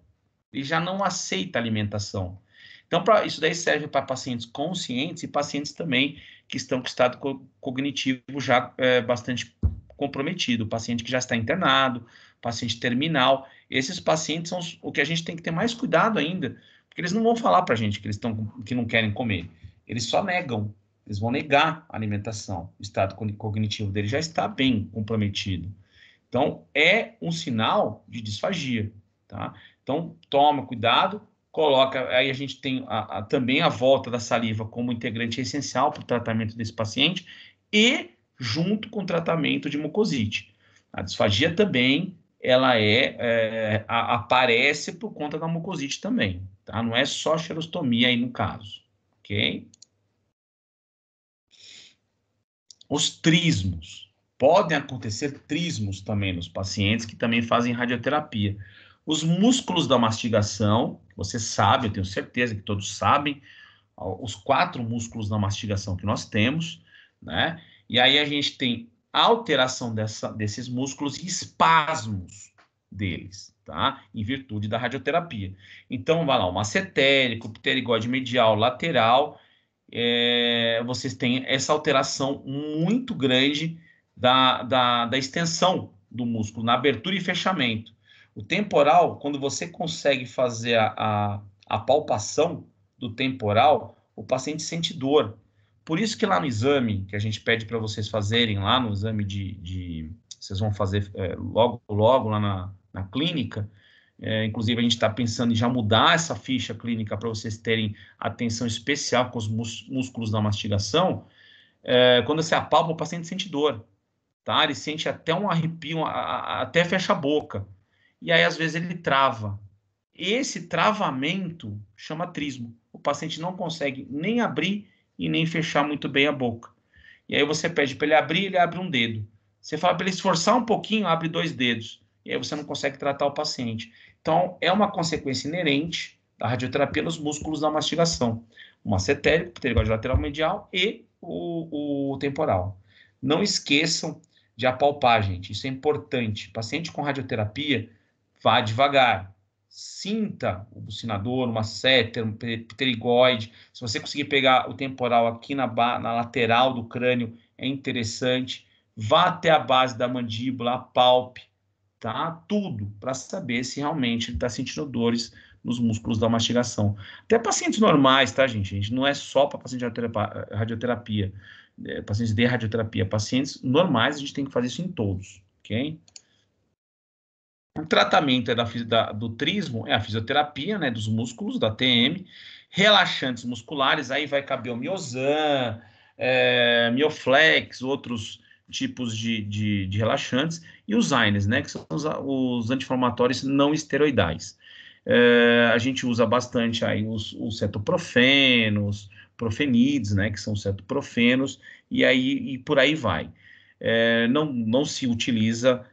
Ele já não aceita a alimentação. Então, isso daí serve para pacientes conscientes e pacientes também que estão com estado cognitivo já bastante comprometido, paciente que já está internado, paciente terminal. Esses pacientes são o que a gente tem que ter mais cuidado ainda, porque eles não vão falar para a gente que não querem comer. Eles só negam, eles vão negar a alimentação. O estado cognitivo dele já está bem comprometido. Então, é um sinal de disfagia, tá? Então, toma cuidado, coloca, aí a gente tem também a volta da saliva como integrante essencial para o tratamento desse paciente e junto com o tratamento de mucosite. A disfagia também, ela aparece por conta da mucosite também, tá? Não é só xerostomia aí no caso, ok? Os trismos. Podem acontecer trismos também nos pacientes que também fazem radioterapia. Os músculos da mastigação, você sabe, eu tenho certeza que todos sabem, os 4 músculos da mastigação que nós temos, né? E aí a gente tem alteração desses músculos e espasmos deles, tá? Em virtude da radioterapia. Então, vai lá, o massetérico, pterigóide medial, lateral, vocês têm essa alteração muito grande da extensão do músculo, na abertura e fechamento. O temporal, quando você consegue fazer a palpação do temporal, o paciente sente dor. Por isso que lá no exame, que a gente pede para vocês fazerem, lá no exame vocês vão fazer logo lá na clínica, inclusive a gente está pensando em já mudar essa ficha clínica para vocês terem atenção especial com os músculos da mastigação. Quando você apalpa, o paciente sente dor, tá? Ele sente até um arrepio, até fecha a boca. E aí, às vezes, ele trava. Esse travamento chama trismo. O paciente não consegue nem abrir e nem fechar muito bem a boca. E aí você pede para ele abrir, ele abre um dedo. Você fala para ele esforçar um pouquinho, abre 2 dedos. E aí você não consegue tratar o paciente. Então, é uma consequência inerente da radioterapia nos músculos da mastigação. O massetérico, pterigóide lateral medial e o temporal. Não esqueçam de apalpar, gente. Isso é importante. Paciente com radioterapia, vá devagar. Sinta o bucinador, o masseter, um pterigóide. Se você conseguir pegar o temporal aqui na lateral do crânio, é interessante. Vá até a base da mandíbula, apalpe, tá? Tudo para saber se realmente ele está sentindo dores nos músculos da mastigação. Até pacientes normais, tá, gente? A gente não é só para paciente de radioterapia, pacientes de radioterapia. Pacientes normais, a gente tem que fazer isso em todos, ok? O tratamento do trismo é a fisioterapia, né, dos músculos, da TM, relaxantes musculares, aí vai caber o Miozan, Mioflex, outros tipos de relaxantes, e os AINES, né, que são os anti-inflamatórios não esteroidais. A gente usa bastante aí os cetoprofenos, profenides, né, que são cetoprofenos, e por aí vai. Não se utiliza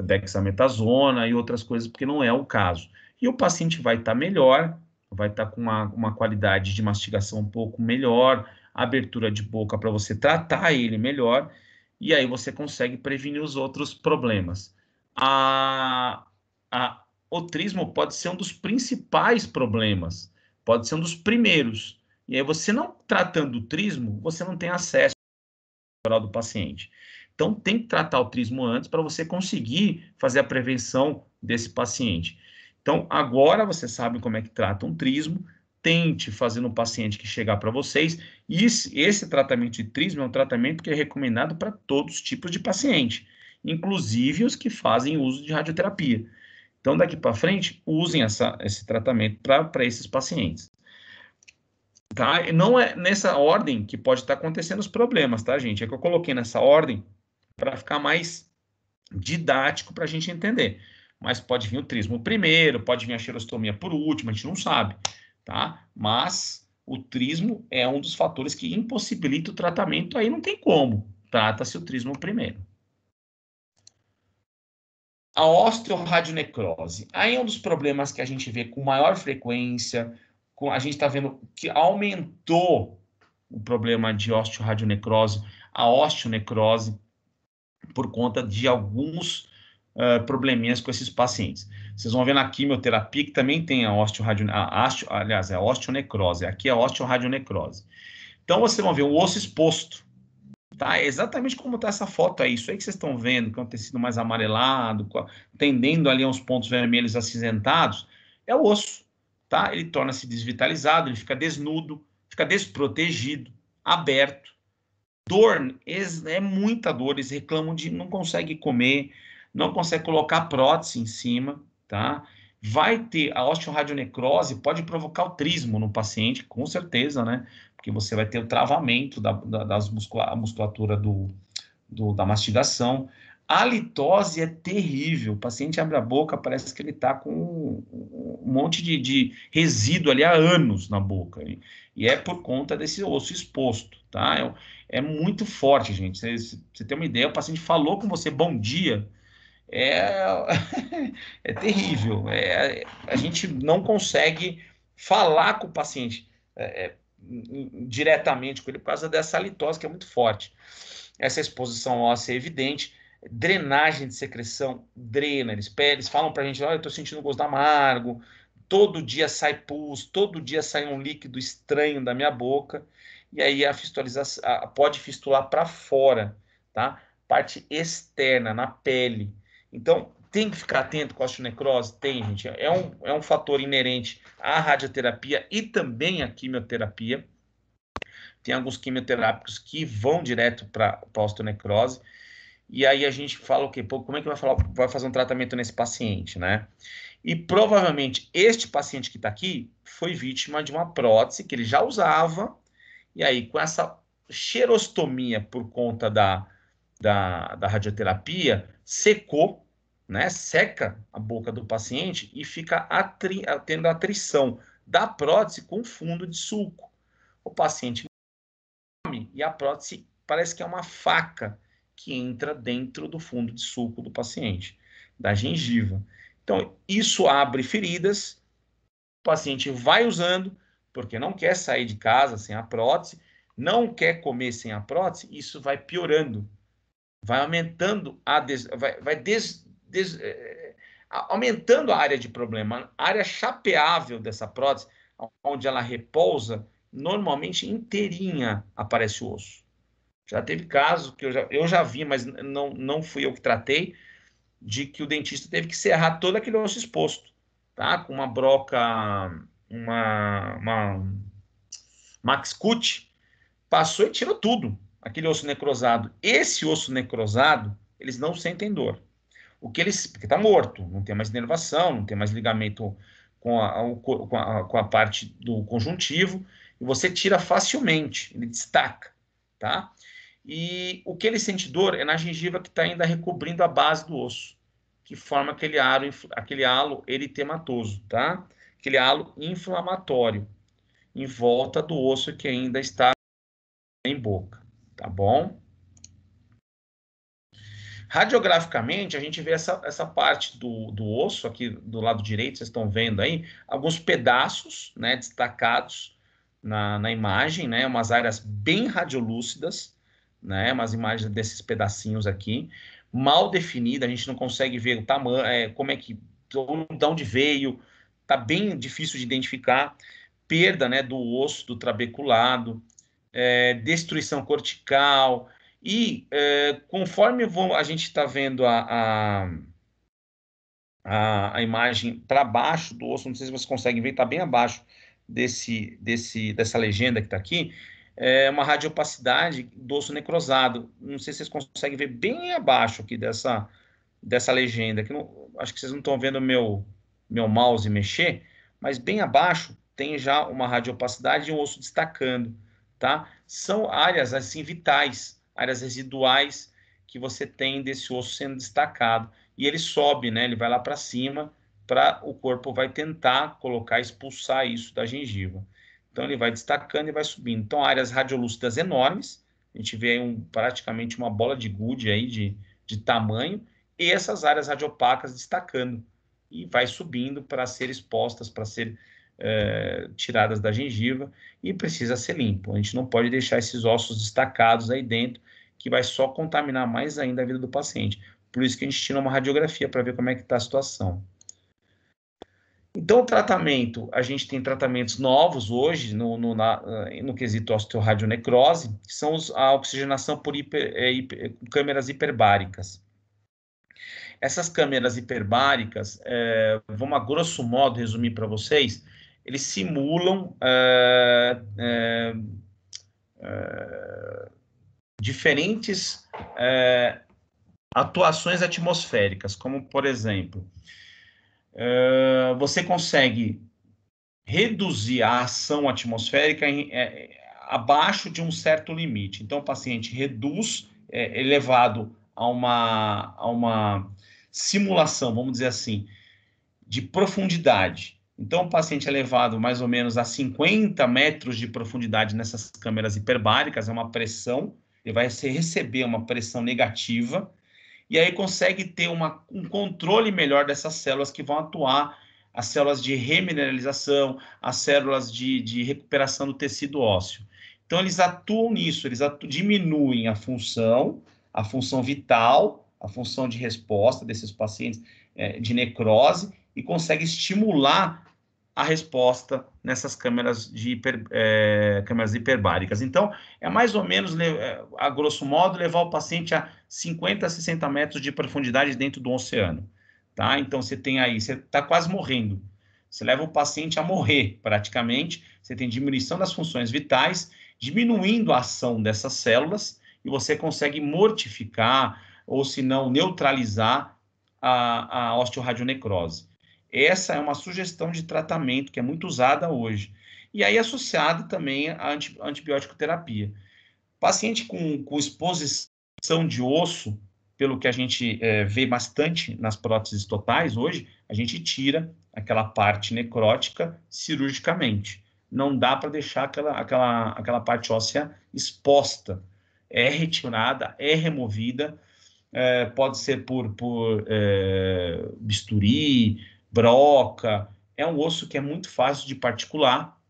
dexametasona e outras coisas, porque não é o caso. E o paciente vai estar melhor, vai estar com uma qualidade de mastigação um pouco melhor, abertura de boca para você tratar ele melhor, e aí você consegue prevenir os outros problemas. O trismo pode ser um dos principais problemas, pode ser um dos primeiros. E aí você não tratando o trismo, você não tem acesso ao do paciente. Então, tem que tratar o trismo antes para você conseguir fazer a prevenção desse paciente. Então, agora vocês sabem como é que trata um trismo, tente fazer no paciente que chegar para vocês. E esse tratamento de trismo é um tratamento que é recomendado para todos os tipos de paciente, inclusive os que fazem uso de radioterapia. Então, daqui para frente, usem esse tratamento para esses pacientes. Tá? E não é nessa ordem que pode estar acontecendo os problemas, tá, gente? É que eu coloquei nessa ordem para ficar mais didático para a gente entender. Mas pode vir o trismo primeiro, pode vir a xerostomia por último, a gente não sabe, tá? Mas o trismo é um dos fatores que impossibilita o tratamento, aí não tem como. Trata-se o trismo primeiro. A osteoradionecrose. Aí é um dos problemas que a gente vê com maior frequência, a gente está vendo que aumentou o problema de osteoradionecrose, a osteonecrose, por conta de alguns probleminhas com esses pacientes. Vocês vão ver na quimioterapia que também tem a osteonecrose. Aqui é a osteoradionecrose. Então, vocês vão ver o osso exposto. Tá? É exatamente como está essa foto aí. Isso aí que vocês estão vendo, que é um tecido mais amarelado, tendendo ali a uns pontos vermelhos acinzentados, é o osso. Tá? Ele torna-se desvitalizado, ele fica desnudo, fica desprotegido, aberto. Dor, é muita dor, eles reclamam de não consegue comer, não consegue colocar prótese em cima, tá? Vai ter a osteoradionecrose, pode provocar o trismo no paciente, com certeza, né? Porque você vai ter o travamento da musculatura da mastigação. A litose é terrível, o paciente abre a boca, parece que ele está com um monte de resíduo ali há anos na boca, e é por conta desse osso exposto, tá? É muito forte, gente. Você tem uma ideia, o paciente falou com você, bom dia, é terrível. A gente não consegue falar com o paciente. diretamente com ele por causa dessa halitose que é muito forte. Essa exposição óssea é evidente. Drenagem de secreção, drena. Eles falam para a gente, olha, eu estou sentindo gosto amargo, todo dia sai pus, todo dia sai um líquido estranho da minha boca, e aí a fistolização pode fistular para fora, tá? Parte externa, na pele. Então, tem que ficar atento com a osteonecrose? Tem, gente. É um fator inerente à radioterapia e também à quimioterapia. Tem alguns quimioterápicos que vão direto para a osteonecrose. E aí a gente fala o quê? Pô, como é que vai fazer um tratamento nesse paciente, né? E provavelmente este paciente que está aqui foi vítima de uma prótese que ele já usava, e aí com essa xerostomia por conta da radioterapia, secou, né? Seca a boca do paciente e fica tendo atrição da prótese com fundo de sulco. O paciente come e a prótese parece que é uma faca que entra dentro do fundo de sulco do paciente, da gengiva. Então, isso abre feridas, o paciente vai usando, porque não quer sair de casa sem a prótese, não quer comer sem a prótese, isso vai piorando, vai aumentando aumentando a área de problema, a área chapeável dessa prótese, onde ela repousa, normalmente inteirinha aparece o osso. Já teve caso que eu já vi, mas não fui eu que tratei, de que o dentista teve que serrar todo aquele osso exposto, tá? Com uma broca, uma Max-Cut, passou e tirou tudo, aquele osso necrosado. Esse osso necrosado, eles não sentem dor. Porque está morto, não tem mais inervação, não tem mais ligamento com a parte do conjuntivo, e você tira facilmente, ele destaca, tá? E o que ele sente dor é na gengiva que está ainda recobrindo a base do osso, que forma aquele halo eritematoso, tá? Aquele halo inflamatório em volta do osso que ainda está em boca, tá bom? Radiograficamente, a gente vê essa parte do osso aqui do lado direito, vocês estão vendo aí, alguns pedaços, né, destacados na imagem, né, umas áreas bem radiolúcidas, né, umas imagens desses pedacinhos aqui, mal definida, a gente não consegue ver o tamanho, como é que, de onde veio, tá bem difícil de identificar, perda, né, do osso, do trabeculado, destruição cortical, e conforme a gente está vendo a imagem para baixo do osso, não sei se vocês conseguem ver, está bem abaixo dessa legenda que está aqui, uma radiopacidade do osso necrosado. Não sei se vocês conseguem ver bem abaixo aqui dessa legenda, que acho que vocês não estão vendo meu mouse mexer, mas bem abaixo tem já uma radiopacidade e um osso destacando, tá? São áreas assim vitais, áreas residuais que você tem desse osso sendo destacado. E ele sobe, né? Ele vai lá para cima, o corpo vai tentar expulsar isso da gengiva. Então ele vai destacando e vai subindo. Então áreas radiolúcidas enormes, a gente vê aí praticamente uma bola de gude aí de tamanho, e essas áreas radiopacas destacando, e vai subindo para ser expostas, para ser tiradas da gengiva, e precisa ser limpo. A gente não pode deixar esses ossos destacados aí dentro, que vai só contaminar mais ainda a vida do paciente. Por isso que a gente tira uma radiografia para ver como é que está a situação. Então, o tratamento, a gente tem tratamentos novos hoje no quesito osteoradionecrose, que são a oxigenação por câmeras hiperbáricas. Essas câmeras hiperbáricas, vamos a grosso modo resumir para vocês, eles simulam diferentes atuações atmosféricas, como, por exemplo, você consegue reduzir a ação atmosférica abaixo de um certo limite. Então, o paciente reduz, é levado a uma simulação, vamos dizer assim, de profundidade. Então, o paciente é levado mais ou menos a 50 metros de profundidade nessas câmeras hiperbáricas, é uma pressão, ele vai receber uma pressão negativa, e aí consegue ter um controle melhor dessas células que vão atuar as células de remineralização, as células de recuperação do tecido ósseo. Então, eles atuam nisso, eles diminuem a função vital, a função de resposta desses pacientes de necrose e conseguem estimular a resposta nessas câmeras hiperbáricas. Então, é mais ou menos, a grosso modo, levar o paciente a 50 a 60 metros de profundidade dentro do oceano. Tá? Então, você tem aí, você está quase morrendo. Você leva o paciente a morrer, praticamente. Você tem diminuição das funções vitais, diminuindo a ação dessas células, e você consegue mortificar, ou se não, neutralizar a osteoradionecrose. Essa é uma sugestão de tratamento que é muito usada hoje. E aí, associado também à antibiótico terapia. Paciente com exposição de osso, pelo que a gente vê bastante nas próteses totais hoje, a gente tira aquela parte necrótica cirurgicamente. Não dá para deixar aquela parte óssea exposta. É retirada, é removida, pode ser por bisturi, broca. É um osso que é muito fácil de particular.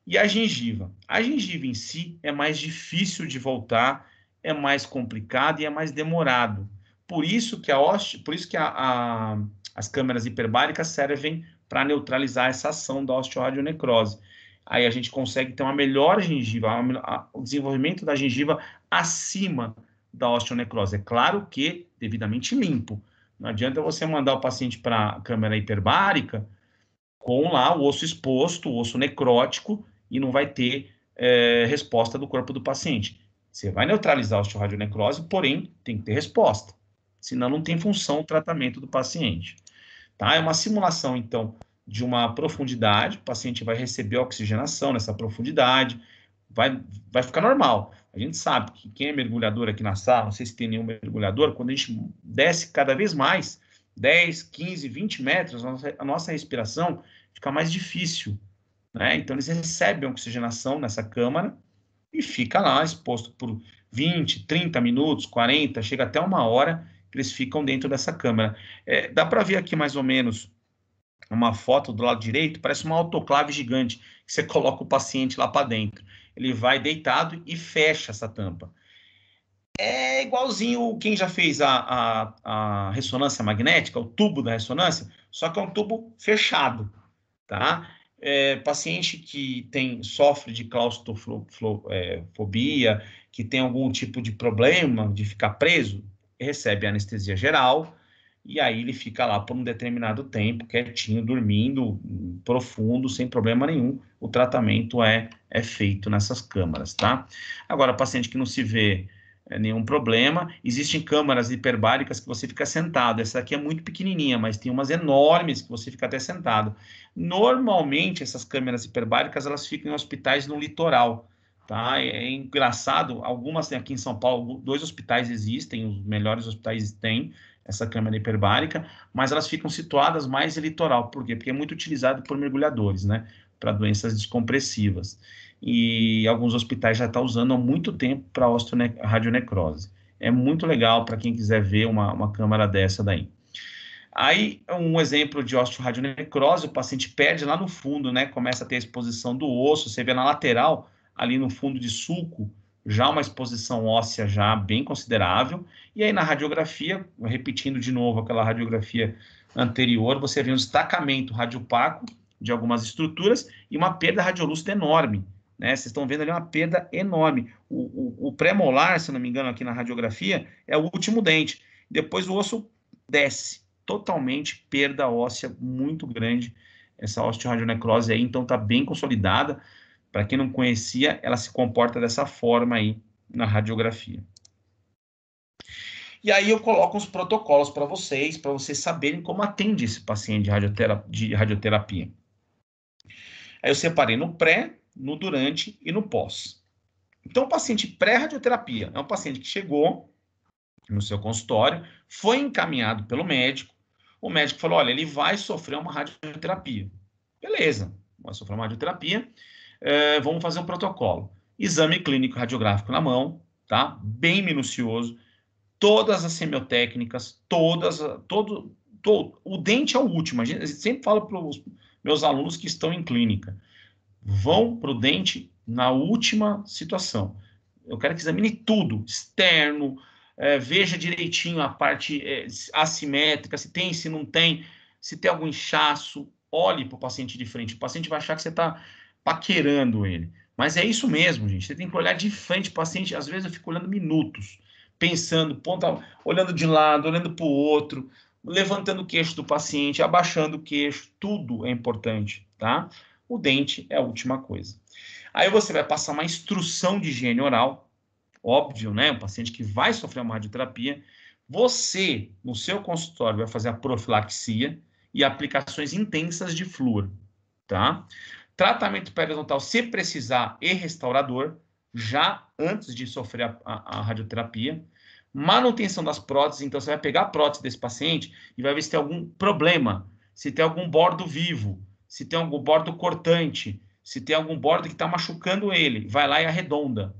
E a gengiva? A gengiva em si é mais difícil de voltar, é mais complicado e é mais demorado. Por isso que as câmeras hiperbáricas servem para neutralizar essa ação da osteoradionecrose. Aí a gente consegue ter uma melhor gengiva, o desenvolvimento da gengiva acima da osteonecrose. É claro que devidamente limpo. Não adianta você mandar o paciente para a câmera hiperbárica com lá o osso exposto, o osso necrótico, e não vai ter resposta do corpo do paciente. Você vai neutralizar a osteoradionecrose, porém tem que ter resposta. Senão não tem função o tratamento do paciente. Tá? É uma simulação, então, de uma profundidade, o paciente vai receber oxigenação nessa profundidade, vai ficar normal. A gente sabe que quem é mergulhador aqui na sala, não sei se tem nenhum mergulhador, quando a gente desce cada vez mais, 10, 15, 20 metros, a nossa respiração fica mais difícil, né? Então, eles recebem oxigenação nessa câmara e fica lá exposto por 20, 30 minutos, 40, chega até 1 hora, que eles ficam dentro dessa câmara. Dá para ver aqui mais ou menos uma foto do lado direito, parece uma autoclave gigante, que você coloca o paciente lá para dentro. Ele vai deitado e fecha essa tampa. É igualzinho quem já fez a ressonância magnética, o tubo da ressonância, só que é um tubo fechado, tá? Paciente que sofre de claustrofobia, que tem algum tipo de problema de ficar preso, recebe anestesia geral, e aí ele fica lá por um determinado tempo, quietinho, dormindo, profundo, sem problema nenhum. O tratamento é feito nessas câmaras, tá? Agora, paciente que não se vê nenhum problema, existem câmaras hiperbáricas que você fica sentado. Essa aqui é muito pequenininha, mas tem umas enormes que você fica até sentado. Normalmente, essas câmeras hiperbáricas, elas ficam em hospitais no litoral, tá? É engraçado, algumas aqui em São Paulo, 2 hospitais existem, os melhores hospitais têm essa câmera hiperbárica, mas elas ficam situadas mais em litoral. Por quê? Porque é muito utilizado por mergulhadores, né? Para doenças descompressivas. E alguns hospitais já estão usando há muito tempo para osteoradionecrose. É muito legal para quem quiser ver uma câmera dessa daí. Aí, um exemplo de osteoradionecrose, o paciente perde lá no fundo, né? Começa a ter a exposição do osso, você vê na lateral, ali no fundo de sulco, já uma exposição óssea já bem considerável. E aí, na radiografia, repetindo de novo aquela radiografia anterior, você vê um destacamento radiopaco de algumas estruturas e uma perda radiolúcida enorme, né? Vocês estão vendo ali uma perda enorme. O pré-molar, se não me engano, aqui na radiografia, é o último dente. Depois o osso desce. Totalmente perda óssea muito grande, essa osteoradionecrose aí, então está bem consolidada. Para quem não conhecia, ela se comporta dessa forma aí na radiografia. E aí eu coloco os protocolos para vocês saberem como atende esse paciente de radioterapia. Aí eu separei no pré, no durante e no pós. Então, o paciente pré-radioterapia é um paciente que chegou no seu consultório, foi encaminhado pelo médico, o médico falou, olha, ele vai sofrer uma radioterapia. Beleza, vai sofrer uma radioterapia, vamos fazer um protocolo. Exame clínico radiográfico na mão, tá? Bem minucioso, todas as semiotécnicas, o dente é o último. A gente sempre fala para os meus alunos que estão em clínica, vão para o dente na última situação. Eu quero que examine tudo, externo, veja direitinho a parte assimétrica, se tem, se não tem, se tem algum inchaço, olhe para o paciente de frente. O paciente vai achar que você está paquerando ele. Mas é isso mesmo, gente. Você tem que olhar de frente para o paciente. Às vezes eu fico olhando minutos, pensando, olhando de lado, olhando para o outro, levantando o queixo do paciente, abaixando o queixo. Tudo é importante, tá? O dente é a última coisa. Aí você vai passar uma instrução de higiene oral, óbvio, né? Um paciente que vai sofrer uma radioterapia. Você, no seu consultório, vai fazer a profilaxia e aplicações intensas de flúor, tá? Tratamento periodontal, se precisar, e restaurador, já antes de sofrer a radioterapia. Manutenção das próteses, então você vai pegar a prótese desse paciente e vai ver se tem algum problema, se tem algum bordo vivo, se tem algum bordo cortante, se tem algum bordo que está machucando ele, vai lá e arredonda.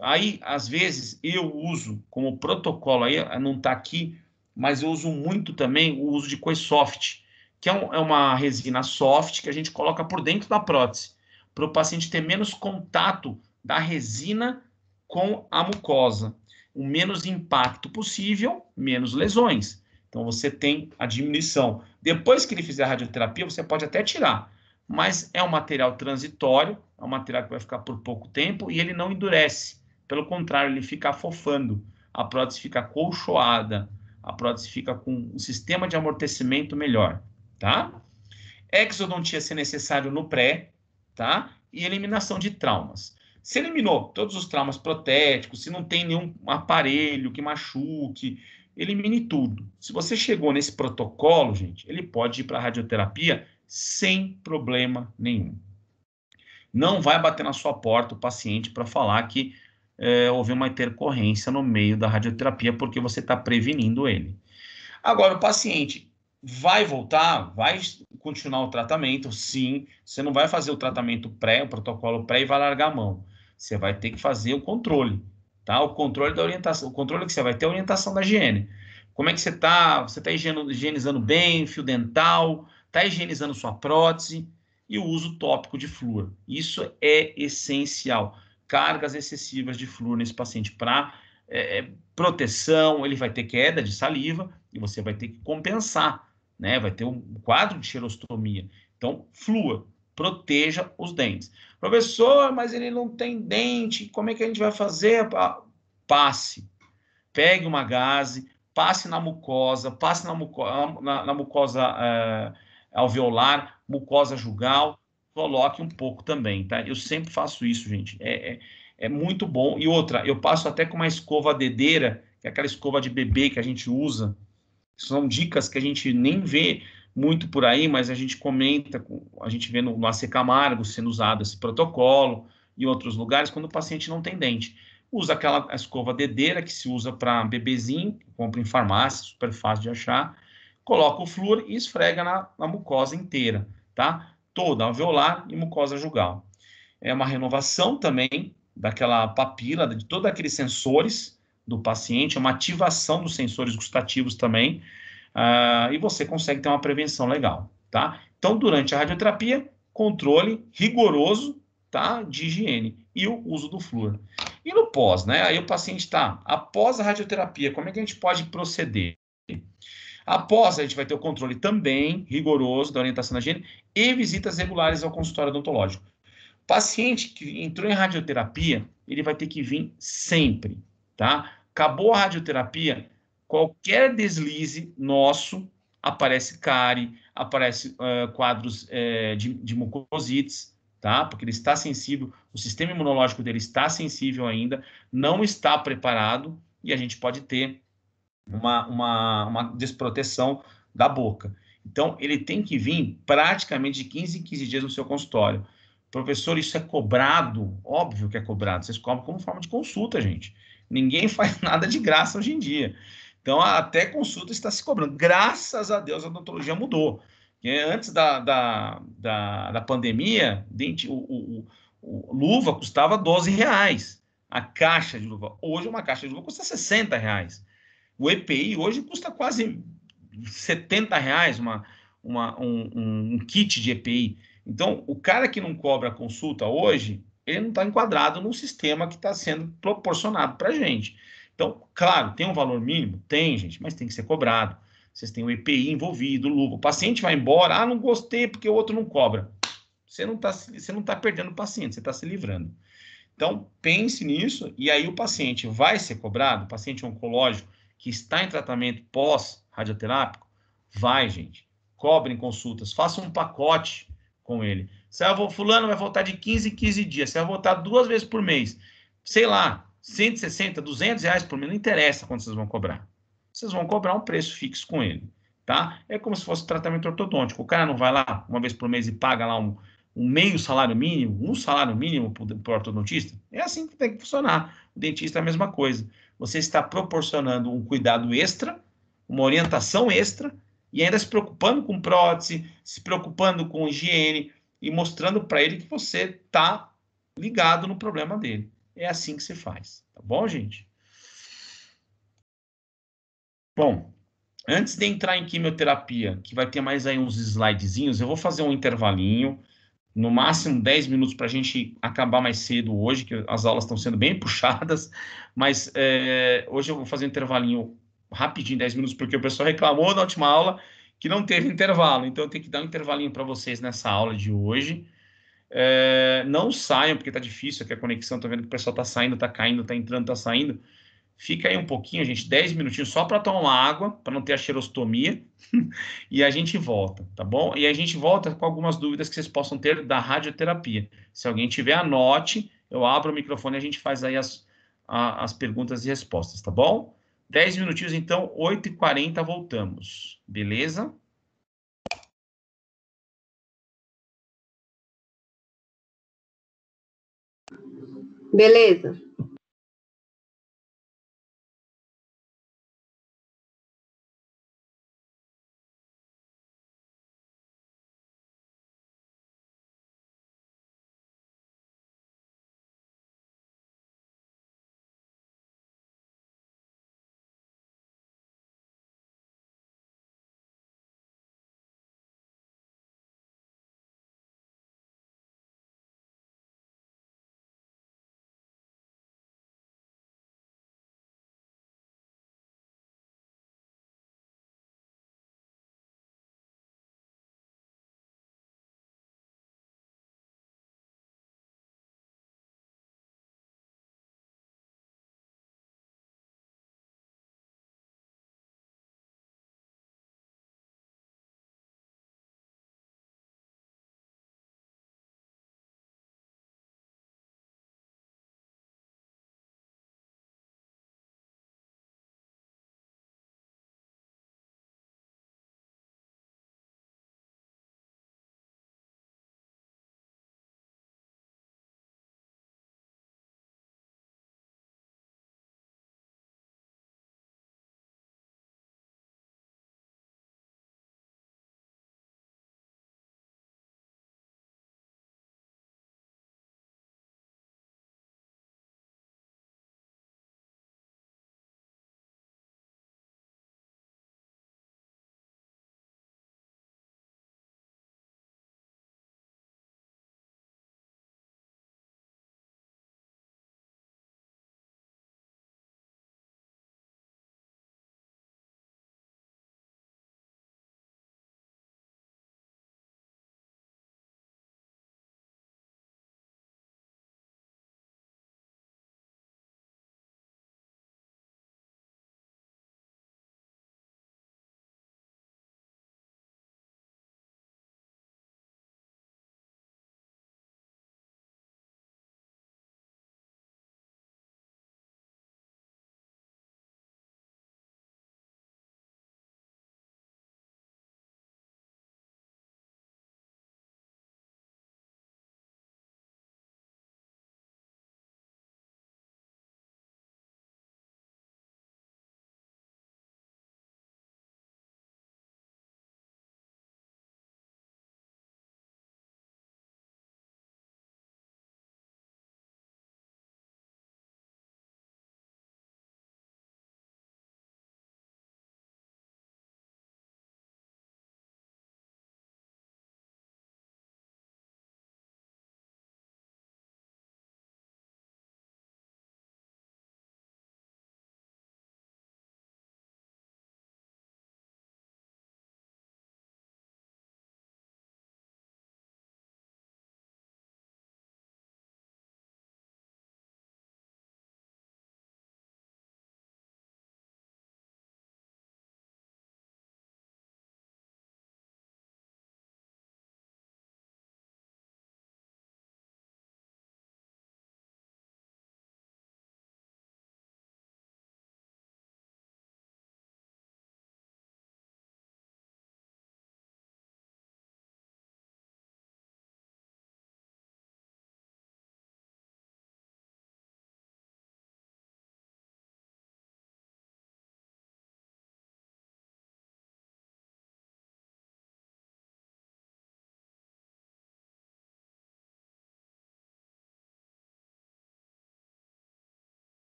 Aí, às vezes, eu uso como protocolo, aí não está aqui, mas eu uso muito também o uso de Coisoft, que é uma resina soft que a gente coloca por dentro da prótese, para o paciente ter menos contato da resina com a mucosa. O menos impacto possível, menos lesões. Então, você tem a diminuição. Depois que ele fizer a radioterapia, você pode até tirar, mas é um material transitório, é um material que vai ficar por pouco tempo e ele não endurece. Pelo contrário, ele fica afofando, a prótese fica acolchoada, a prótese fica com um sistema de amortecimento melhor, tá? Exodontia, se necessário, no pré, tá? E eliminação de traumas. Se eliminou todos os traumas protéticos, se não tem nenhum aparelho que machuque, elimine tudo. Se você chegou nesse protocolo, gente, ele pode ir para a radioterapia sem problema nenhum. Não vai bater na sua porta o paciente para falar que houve uma intercorrência no meio da radioterapia, porque você está prevenindo ele. Agora, o paciente vai voltar, vai continuar o tratamento, sim. Você não vai fazer o tratamento pré, o protocolo pré e vai largar a mão. Você vai ter que fazer o controle, tá? O controle da orientação, o controle que você vai ter é a orientação da higiene. Como é que você está? Você está higienizando bem, fio dental, está higienizando sua prótese e o uso tópico de flúor. Isso é essencial. Cargas excessivas de flúor nesse paciente para proteção, ele vai ter queda de saliva e você vai ter que compensar, né? Vai ter um quadro de xerostomia. Então, flúor, proteja os dentes. Professor, mas ele não tem dente, como é que a gente vai fazer? Passe, pegue uma gaze, passe na mucosa, passe na mucosa alveolar, mucosa jugal, coloque um pouco também, tá? Eu sempre faço isso, gente. É muito bom. E outra, eu passo até com uma escova dedeira, que é aquela escova de bebê que a gente usa. São dicas que a gente nem vê muito por aí, mas a gente comenta, a gente vê no AC Camargo sendo usado esse protocolo, em outros lugares, quando o paciente não tem dente. Usa aquela escova dedeira que se usa para bebezinho, que compra em farmácia, super fácil de achar, coloca o flúor e esfrega na mucosa inteira, tá? Toda, alveolar e mucosa jugal. É uma renovação também daquela papila, de todos aqueles sensores do paciente, é uma ativação dos sensores gustativos também, e você consegue ter uma prevenção legal, tá? Então, durante a radioterapia, controle rigoroso, tá, de higiene e o uso do flúor. E no pós, né? Aí o paciente está, após a radioterapia, como é que a gente pode proceder? Após, a gente vai ter o controle também rigoroso da orientação da higiene e visitas regulares ao consultório odontológico. Paciente que entrou em radioterapia, ele vai ter que vir sempre, tá? Acabou a radioterapia, qualquer deslize nosso, aparece cárie, aparece quadros de mucosites, tá? Porque ele está sensível, o sistema imunológico dele está sensível ainda, não está preparado e a gente pode ter uma desproteção da boca. Então, ele tem que vir praticamente de 15 em 15 dias no seu consultório. Professor, isso é cobrado? Óbvio que é cobrado. Vocês cobram como forma de consulta, gente. Ninguém faz nada de graça hoje em dia. Então, até consulta está se cobrando. Graças a Deus, a odontologia mudou. Antes da pandemia, luva custava R$12. A caixa de luva. Hoje, uma caixa de luva custa R$60. O EPI hoje custa quase R$ 70 um kit de EPI. Então, o cara que não cobra a consulta hoje, ele não está enquadrado no sistema que está sendo proporcionado para a gente. Então, claro, tem um valor mínimo? Tem, gente, mas tem que ser cobrado. Vocês têm o EPI envolvido, luva. O paciente vai embora, não gostei porque o outro não cobra. Você não tá perdendo o paciente, você está se livrando. Então, pense nisso, e aí o paciente vai ser cobrado, o paciente oncológico que está em tratamento pós-radioterápico, vai, gente, cobrem consultas, faça um pacote com ele. Fulano vai voltar de 15 em 15 dias, você vai voltar 2 vezes por mês, sei lá, 160, R$ 200 por mês, não interessa quanto vocês vão cobrar. Vocês vão cobrar um preço fixo com ele, tá? É como se fosse tratamento ortodôntico. O cara não vai lá 1 vez por mês e paga lá um meio salário mínimo, um salário mínimo para o ortodontista? É assim que tem que funcionar. O dentista é a mesma coisa. Você está proporcionando um cuidado extra, uma orientação extra, e ainda se preocupando com prótese, se preocupando com higiene, e mostrando para ele que você está ligado no problema dele. É assim que se faz. Tá bom, gente? Bom, antes de entrar em quimioterapia, que vai ter mais aí uns slidezinhos, eu vou fazer um intervalinho, no máximo 10 minutos para a gente acabar mais cedo hoje, que as aulas estão sendo bem puxadas, mas hoje eu vou fazer um intervalinho rapidinho, 10 minutos, porque o pessoal reclamou na última aula que não teve intervalo, então eu tenho que dar um intervalinho para vocês nessa aula de hoje. Não saiam, porque tá difícil aqui a conexão, tô vendo que o pessoal tá saindo, tá caindo, tá entrando, tá saindo. Fica aí um pouquinho, gente, 10 minutinhos só para tomar uma água, para não ter a xerostomia, e a gente volta, tá bom? E a gente volta com algumas dúvidas que vocês possam ter da radioterapia. Se alguém tiver, anote, eu abro o microfone e a gente faz aí as perguntas e respostas, tá bom? 10 minutinhos, então, 8h40 voltamos, beleza? Beleza.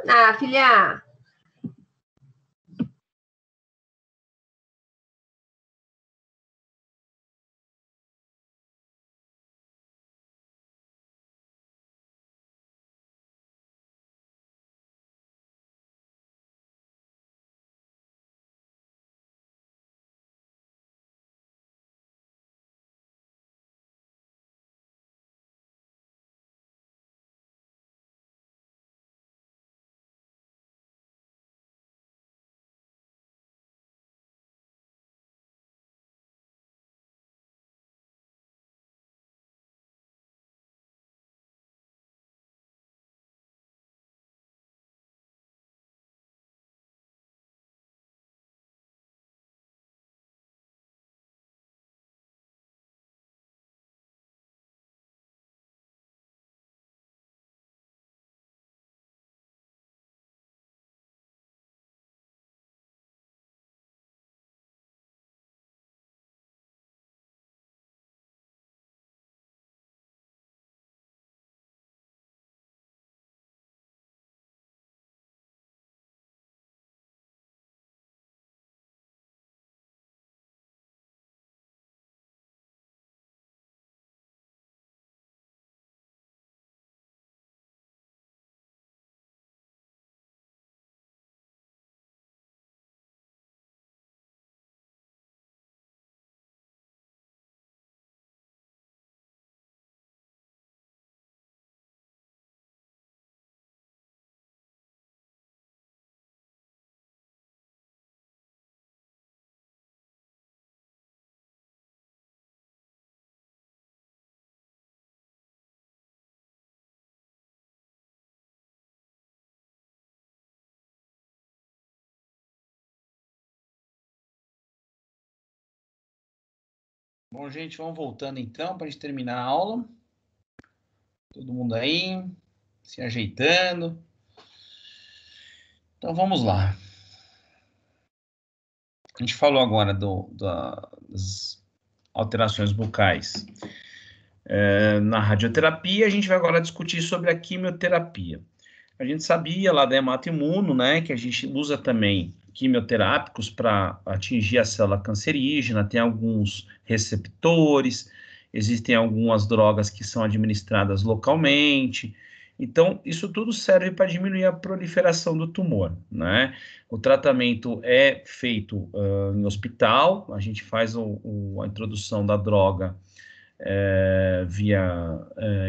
Ah, filha. Bom, gente, vamos voltando então para a gente terminar a aula. Todo mundo aí, se ajeitando. Então, vamos lá. A gente falou agora das alterações bucais na radioterapia. A gente vai agora discutir sobre a quimioterapia. A gente sabia lá da hematoimuno, né, que a gente usa também quimioterápicos para atingir a célula cancerígena, tem alguns receptores, existem algumas drogas que são administradas localmente. Então, isso tudo serve para diminuir a proliferação do tumor, né? O tratamento é feito em hospital, a gente faz a introdução da droga via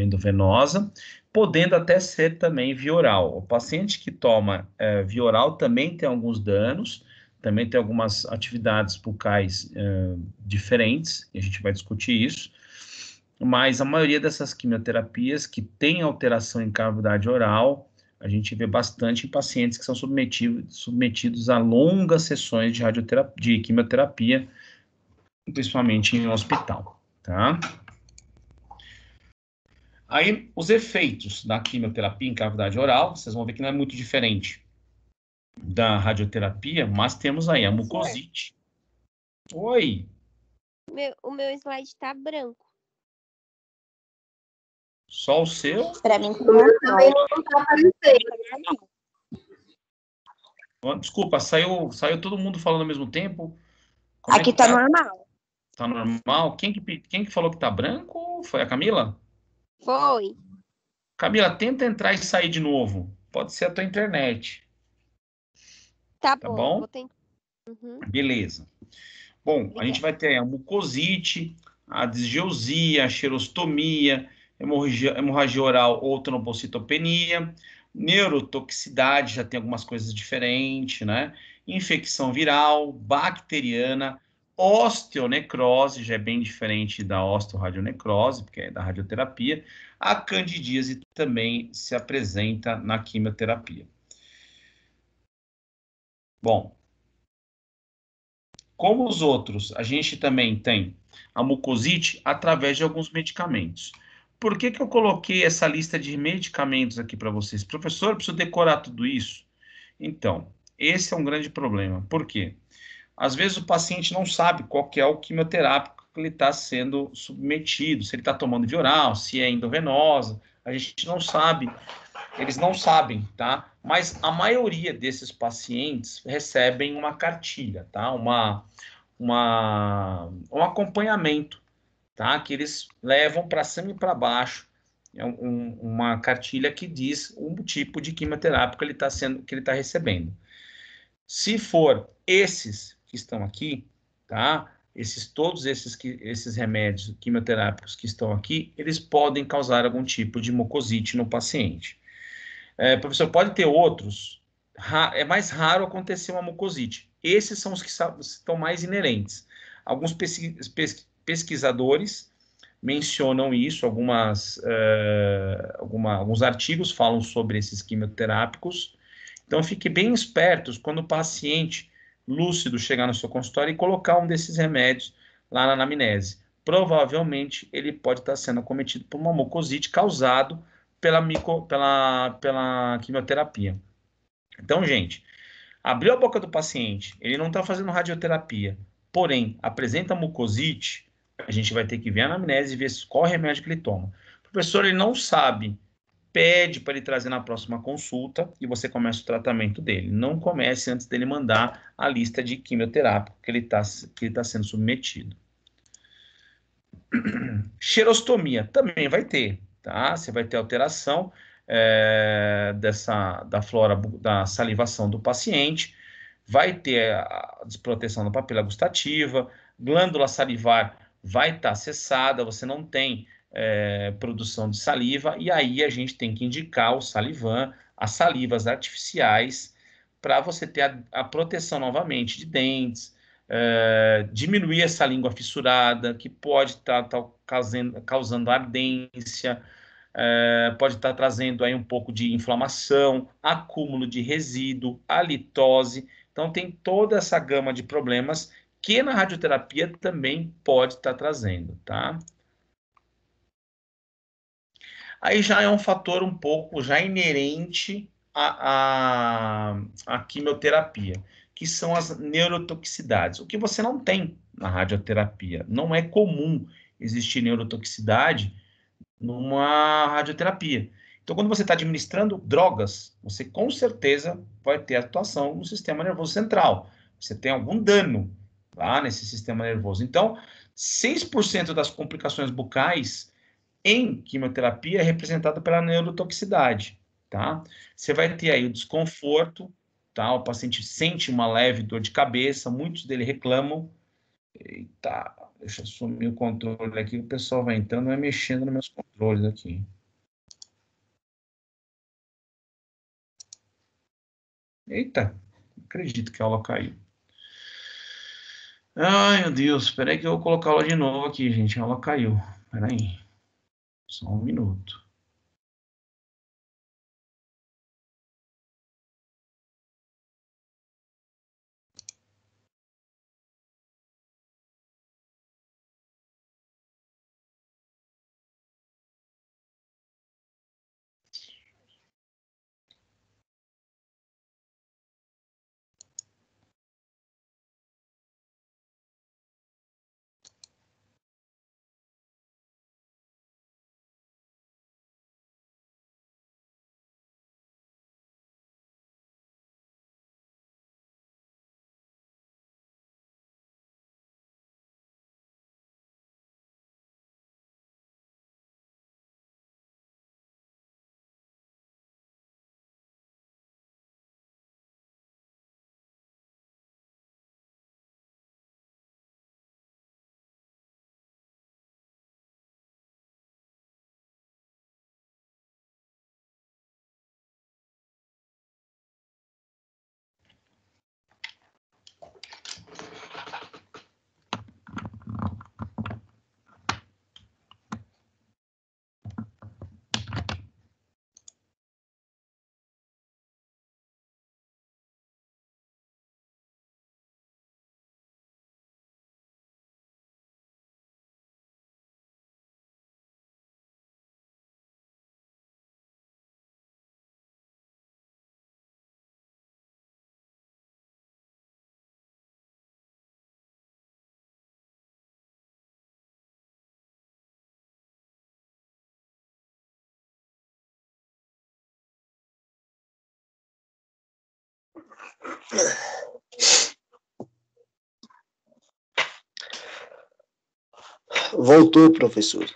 endovenosa, podendo até ser também via oral. O paciente que toma via oral também tem alguns danos, também tem algumas atividades bucais diferentes, e a gente vai discutir isso, mas a maioria dessas quimioterapias que tem alteração em cavidade oral, a gente vê bastante em pacientes que são submetidos a longas sessões de quimioterapia, principalmente em um hospital, tá? Aí, os efeitos da quimioterapia em cavidade oral, vocês vão ver que não é muito diferente da radioterapia, mas temos aí a mucosite. Oi, O meu slide tá branco. só o seu? Para mim, O meu também não está aparecendo. Desculpa, saiu todo mundo falando ao mesmo tempo? Como é aqui que tá normal. Tá normal? Quem que falou que tá branco? Foi a Camila? Foi. Camila, tenta entrar e sair de novo. Pode ser a tua internet, Tá tá bom, bom? vou tentar. Uhum. Beleza. Bom, a gente Obrigada. vai ter a mucosite, a disgeusia, a xerostomia, hemorragia oral ou trombocitopenia, neurotoxicidade, já tem algumas coisas diferentes, né? Infecção viral, bacteriana, osteonecrose, já é bem diferente da osteoradionecrose, porque é da radioterapia. A candidíase também se apresenta na quimioterapia. Bom, como os outros, a gente também tem a mucosite através de alguns medicamentos. Por que que eu coloquei essa lista de medicamentos aqui para vocês? Professor, eu preciso decorar tudo isso? Então, esse é um grande problema. Por quê? Às vezes o paciente não sabe qual que é o quimioterápico que ele está sendo submetido, se ele está tomando via oral, se é endovenosa, a gente não sabe eles não sabem, tá? Mas a maioria desses pacientes recebem uma cartilha, tá? Um acompanhamento, tá? Que eles levam para cima e para baixo. É uma cartilha que diz o tipo de quimioterapia que ele está recebendo. Se for esses que estão aqui, tá? Todos esses remédios quimioterápicos que estão aqui, eles podem causar algum tipo de mucosite no paciente. Professor, pode ter outros. É mais raro acontecer uma mucosite. Esses são os que estão mais inerentes. Alguns pesquisadores mencionam isso, alguns artigos falam sobre esses quimioterápicos. Então, fique bem espertos quando o paciente lúcido chegar no seu consultório e colocar um desses remédios lá na anamnese. Provavelmente, ele pode estar sendo acometido por uma mucosite causado pela quimioterapia. Então, gente, abriu a boca do paciente, ele não está fazendo radioterapia, porém, apresenta mucosite, a gente vai ter que ver a anamnese e ver qual remédio que ele toma. O professor, ele não sabe, pede para ele trazer na próxima consulta e você começa o tratamento dele. Não comece antes dele mandar a lista de quimioterápico que ele tá sendo submetido. Xerostomia também vai ter, tá? Você vai ter alteração da flora da salivação do paciente, vai ter a desproteção da papila gustativa, glândula salivar vai estar cessada, você não tem produção de saliva, e aí a gente tem que indicar o Salivan, as salivas artificiais, para você ter a proteção novamente de dentes, diminuir essa língua fissurada, que pode estar causando ardência, pode estar trazendo aí um pouco de inflamação, acúmulo de resíduo, halitose. Então, tem toda essa gama de problemas que na radioterapia também pode estar trazendo, tá? Aí já é um fator um pouco já inerente à quimioterapia, que são as neurotoxicidades. O que você não tem na radioterapia. Não é comum existir neurotoxicidade numa radioterapia. Então, quando você está administrando drogas, você com certeza vai ter atuação no sistema nervoso central. Você tem algum dano lá nesse sistema nervoso. Então, 6% das complicações bucais em quimioterapia é representada pela neurotoxicidade, tá? Você vai ter aí o desconforto, tá? O paciente sente uma leve dor de cabeça, muitos dele reclamam. Eita, deixa eu sumir o controle aqui, o pessoal vai entrando e vai mexendo nos meus controles aqui. Eita, não acredito que a aula caiu. Ai, meu Deus, espera aí que eu vou colocar a aula de novo aqui, gente. A aula caiu. Espera aí. Só um minuto. Voltou, professor.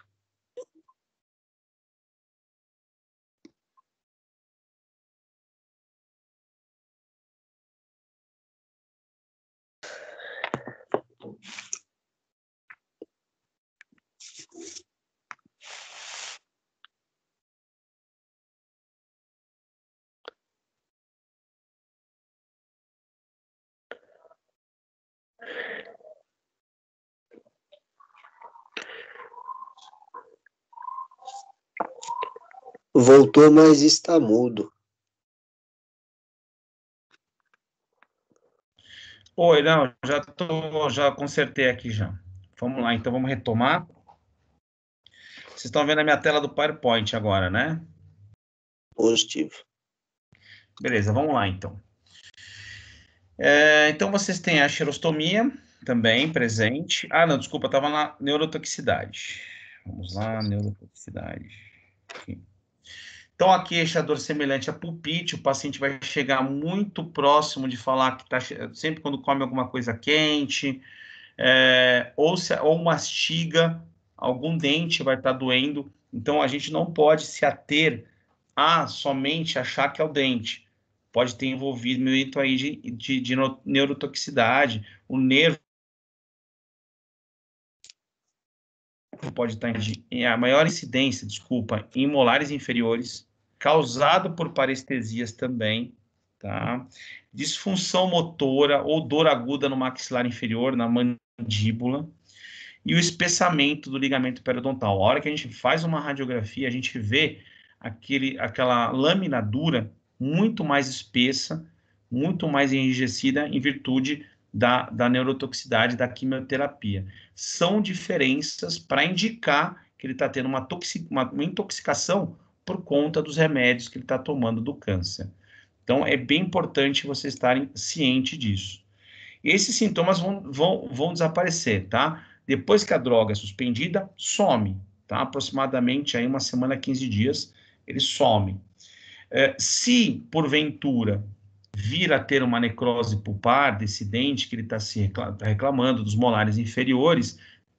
Voltou, mas está mudo. Oi, não, já consertei aqui já. Vamos lá, então vamos retomar. Vocês estão vendo a minha tela do PowerPoint agora, né? Positivo. Beleza, vamos lá então. Então vocês têm a xerostomia também presente. Ah, não, desculpa, estava na neurotoxicidade. Vamos lá, neurotoxicidade. Aqui. Então, a queixa, a dor semelhante a pulpite, o paciente vai chegar muito próximo de falar que está sempre quando come alguma coisa quente, ou mastiga, algum dente vai estar doendo. Então, a gente não pode se ater a somente achar que é o dente. Pode ter envolvimento aí de neurotoxicidade, o nervo pode estar em a maior incidência, desculpa, em molares inferiores, causado por parestesias também, tá? Disfunção motora ou dor aguda no maxilar inferior, na mandíbula, e o espessamento do ligamento periodontal. A hora que a gente faz uma radiografia, a gente vê aquela lâmina dura muito mais espessa, muito mais enrijecida em virtude da neurotoxicidade da quimioterapia. São diferenças para indicar que ele está tendo uma intoxicação por conta dos remédios que ele está tomando do câncer. Então, é bem importante vocês estarem cientes disso. Esses sintomas vão desaparecer, tá? Depois que a droga é suspendida, some, tá? Aproximadamente aí uma semana, 15 dias, ele some. Se, porventura, vir a ter uma necrose pulpar desse dente que ele está reclamando dos molares inferiores,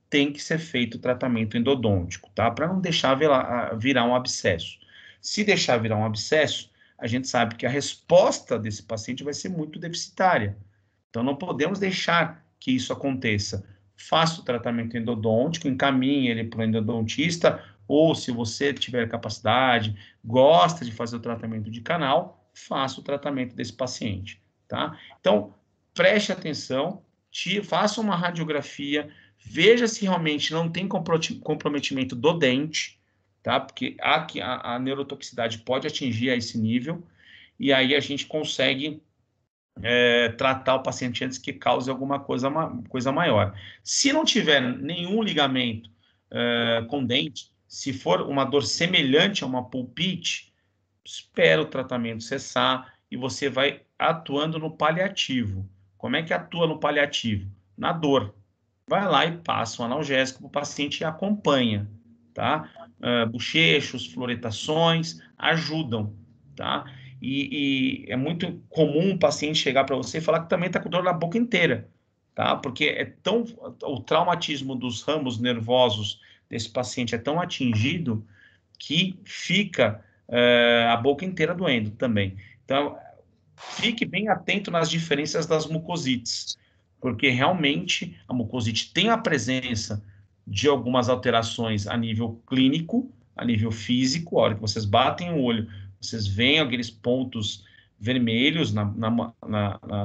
tem que ser feito o tratamento endodôntico, tá? Para não deixar virar um abscesso. Se deixar virar um abscesso, a gente sabe que a resposta desse paciente vai ser muito deficitária. Então, não podemos deixar que isso aconteça. Faça o tratamento endodôntico, encaminhe ele para o endodontista, ou se você tiver capacidade, gosta de fazer o tratamento de canal, faça o tratamento desse paciente, tá? Então, preste atenção, faça uma radiografia, veja se realmente não tem comprometimento do dente, tá? Porque a neurotoxicidade pode atingir a esse nível, e aí a gente consegue tratar o paciente antes que cause alguma coisa maior. Se não tiver nenhum ligamento com dente, se for uma dor semelhante a uma pulpite, espera o tratamento cessar e você vai atuando no paliativo. Como é que atua no paliativo? Na dor. Vai lá e passa um analgésico para o paciente e acompanha, tá? Bochechos, fluoretações ajudam, tá? E é muito comum o paciente chegar para você e falar que também está com dor na boca inteira, tá? Porque o traumatismo dos ramos nervosos desse paciente é tão atingido que fica a boca inteira doendo também. Então, fique bem atento nas diferenças das mucosites, porque realmente a mucosite tem a presença de algumas alterações a nível clínico, a nível físico. A hora que vocês batem o olho, vocês veem aqueles pontos vermelhos na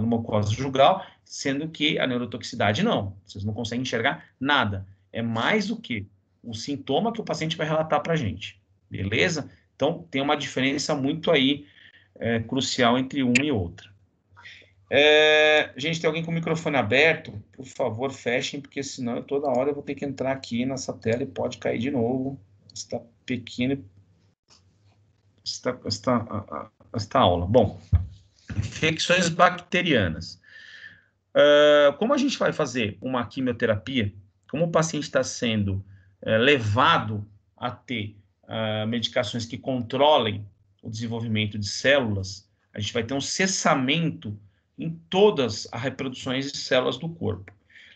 mucosa jugal, sendo que a neurotoxicidade não. Vocês não conseguem enxergar nada. É mais do que o sintoma que o paciente vai relatar para a gente. Beleza? Então, tem uma diferença muito aí crucial entre uma e outra. Gente, tem alguém com o microfone aberto? Por favor, fechem, porque senão toda hora eu vou ter que entrar aqui nessa tela e pode cair de novo esta pequena esta aula. Bom, infecções bacterianas. Como a gente vai fazer uma quimioterapia, como o paciente está sendo levado a ter medicações que controlem o desenvolvimento de células, a gente vai ter um cessamento em todas as reproduções de células do corpo.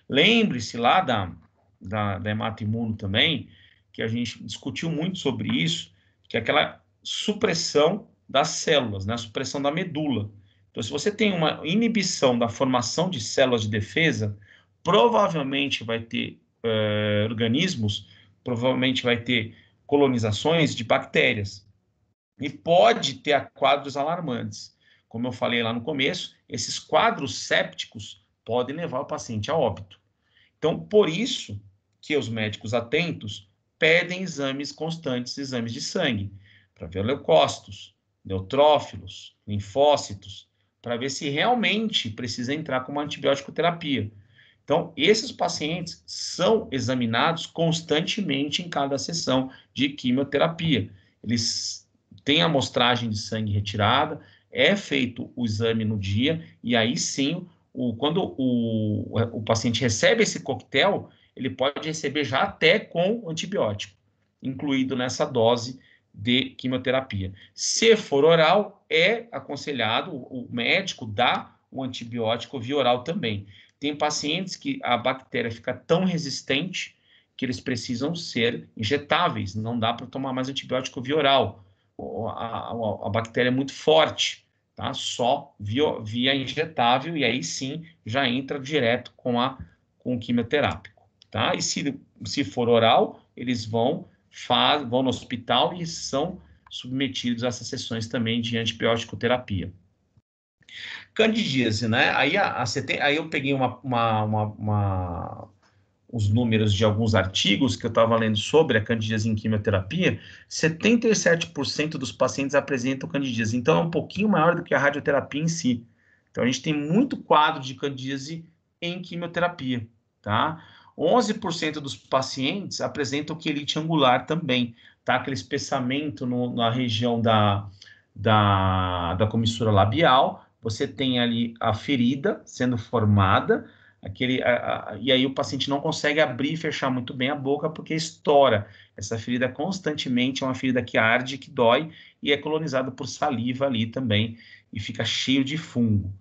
Lembre-se lá da hematoimuno também, que a gente discutiu muito sobre isso, que é aquela supressão das células, né? A supressão da medula. Então, se você tem uma inibição da formação de células de defesa, provavelmente vai ter organismos, provavelmente vai ter colonizações de bactérias. E pode ter quadros alarmantes. Como eu falei lá no começo, esses quadros sépticos podem levar o paciente a óbito. Então, por isso que os médicos atentos pedem exames constantes, exames de sangue, para ver leucócitos, neutrófilos, linfócitos, para ver se realmente precisa entrar com uma antibiótico terapia. Então, esses pacientes são examinados constantemente em cada sessão de quimioterapia. Eles têm a amostragem de sangue retirada, é feito o exame no dia, e aí sim, quando o paciente recebe esse coquetel, ele pode receber já até com antibiótico, incluído nessa dose de quimioterapia. Se for oral, é aconselhado o médico dar um antibiótico via oral também. Tem pacientes que a bactéria fica tão resistente que eles precisam ser injetáveis, não dá para tomar mais antibiótico via oral. A bactéria é muito forte, tá? Só via injetável, e aí sim já entra direto com o quimioterápico, tá? E se for oral, eles vão no hospital e são submetidos a essas sessões também de antibiótico terapia. Candidíase, né? Aí eu peguei os números de alguns artigos que eu estava lendo sobre a candidíase em quimioterapia. 77% dos pacientes apresentam candidíase, então é um pouquinho maior do que a radioterapia em si. Então a gente tem muito quadro de candidíase em quimioterapia, tá? 11% dos pacientes apresentam quelite angular também, tá? Aquele espessamento na região da comissura labial. Você tem ali a ferida sendo formada, e aí o paciente não consegue abrir e fechar muito bem a boca porque estoura. Essa ferida constantemente é uma ferida que arde, que dói, e é colonizada por saliva ali também, e fica cheio de fungo.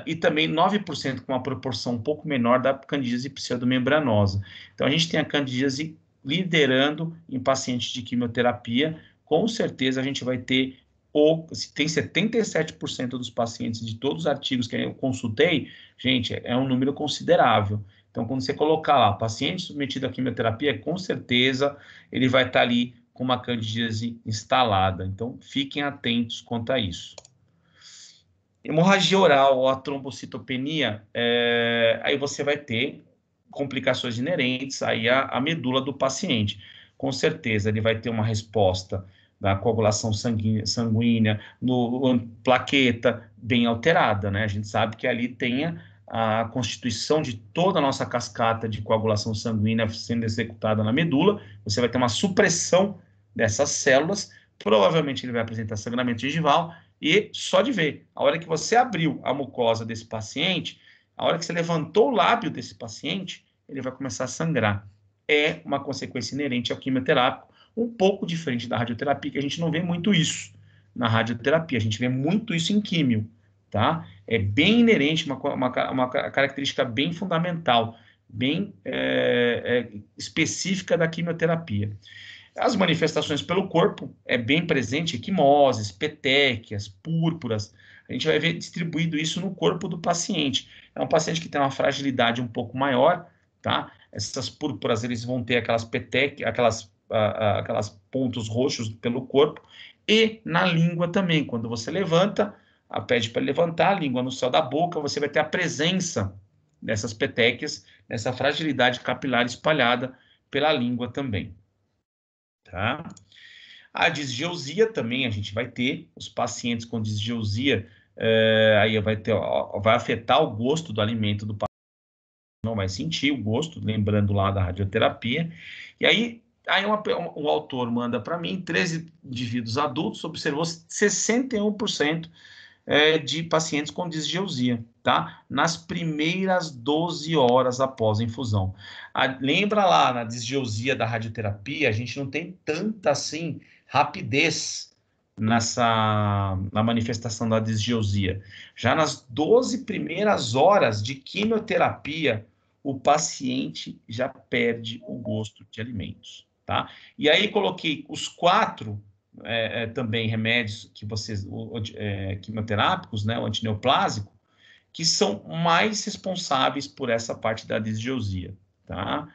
E também 9% com uma proporção um pouco menor da candidíase pseudomembranosa. Então a gente tem a candidíase liderando em pacientes de quimioterapia. Com certeza a gente vai ter, se tem 77% dos pacientes de todos os artigos que eu consultei, gente, é um número considerável. Então, quando você colocar lá, paciente submetido à quimioterapia, com certeza ele vai estar ali com uma candidíase instalada. Então, fiquem atentos quanto a isso. Hemorragia oral ou a trombocitopenia, aí você vai ter complicações inerentes aí à medula do paciente. Com certeza, ele vai ter uma resposta da coagulação sanguínea, plaqueta bem alterada, né? A gente sabe que ali tem a constituição de toda a nossa cascata de coagulação sanguínea sendo executada na medula. Você vai ter uma supressão dessas células, provavelmente ele vai apresentar sangramento gengival, e só de ver, a hora que você abriu a mucosa desse paciente, a hora que você levantou o lábio desse paciente, ele vai começar a sangrar. É uma consequência inerente ao quimioterápico, um pouco diferente da radioterapia, que a gente não vê muito isso na radioterapia, a gente vê muito isso em químio, tá? É bem inerente, uma característica bem fundamental, bem específica da quimioterapia. As manifestações pelo corpo é bem presente, equimoses, petequias, púrpuras. A gente vai ver distribuído isso no corpo do paciente. É um paciente que tem uma fragilidade um pouco maior, tá? Essas púrpuras, eles vão ter aquelas petequias, aquelas pontos roxos pelo corpo, e na língua também. Quando você levanta, pede para levantar a língua no céu da boca, você vai ter a presença dessas petequias, dessa fragilidade capilar espalhada pela língua também. Tá? A disgeusia também a gente vai ter, os pacientes com disgeusia, aí vai afetar o gosto do alimento do paciente, não vai sentir o gosto, lembrando lá da radioterapia. E aí um autor manda para mim, 13 indivíduos adultos, observou 61% de pacientes com disgeusia, tá? Nas primeiras 12 horas após a infusão. Lembra lá, na disgeusia da radioterapia, a gente não tem tanta, assim, rapidez na manifestação da disgeusia. Já nas 12 primeiras horas de quimioterapia, o paciente já perde o gosto de alimentos, tá? E aí coloquei os 4 também remédios que vocês, quimioterápicos, né, o antineoplásico, que são mais responsáveis por essa parte da disgeusia, tá?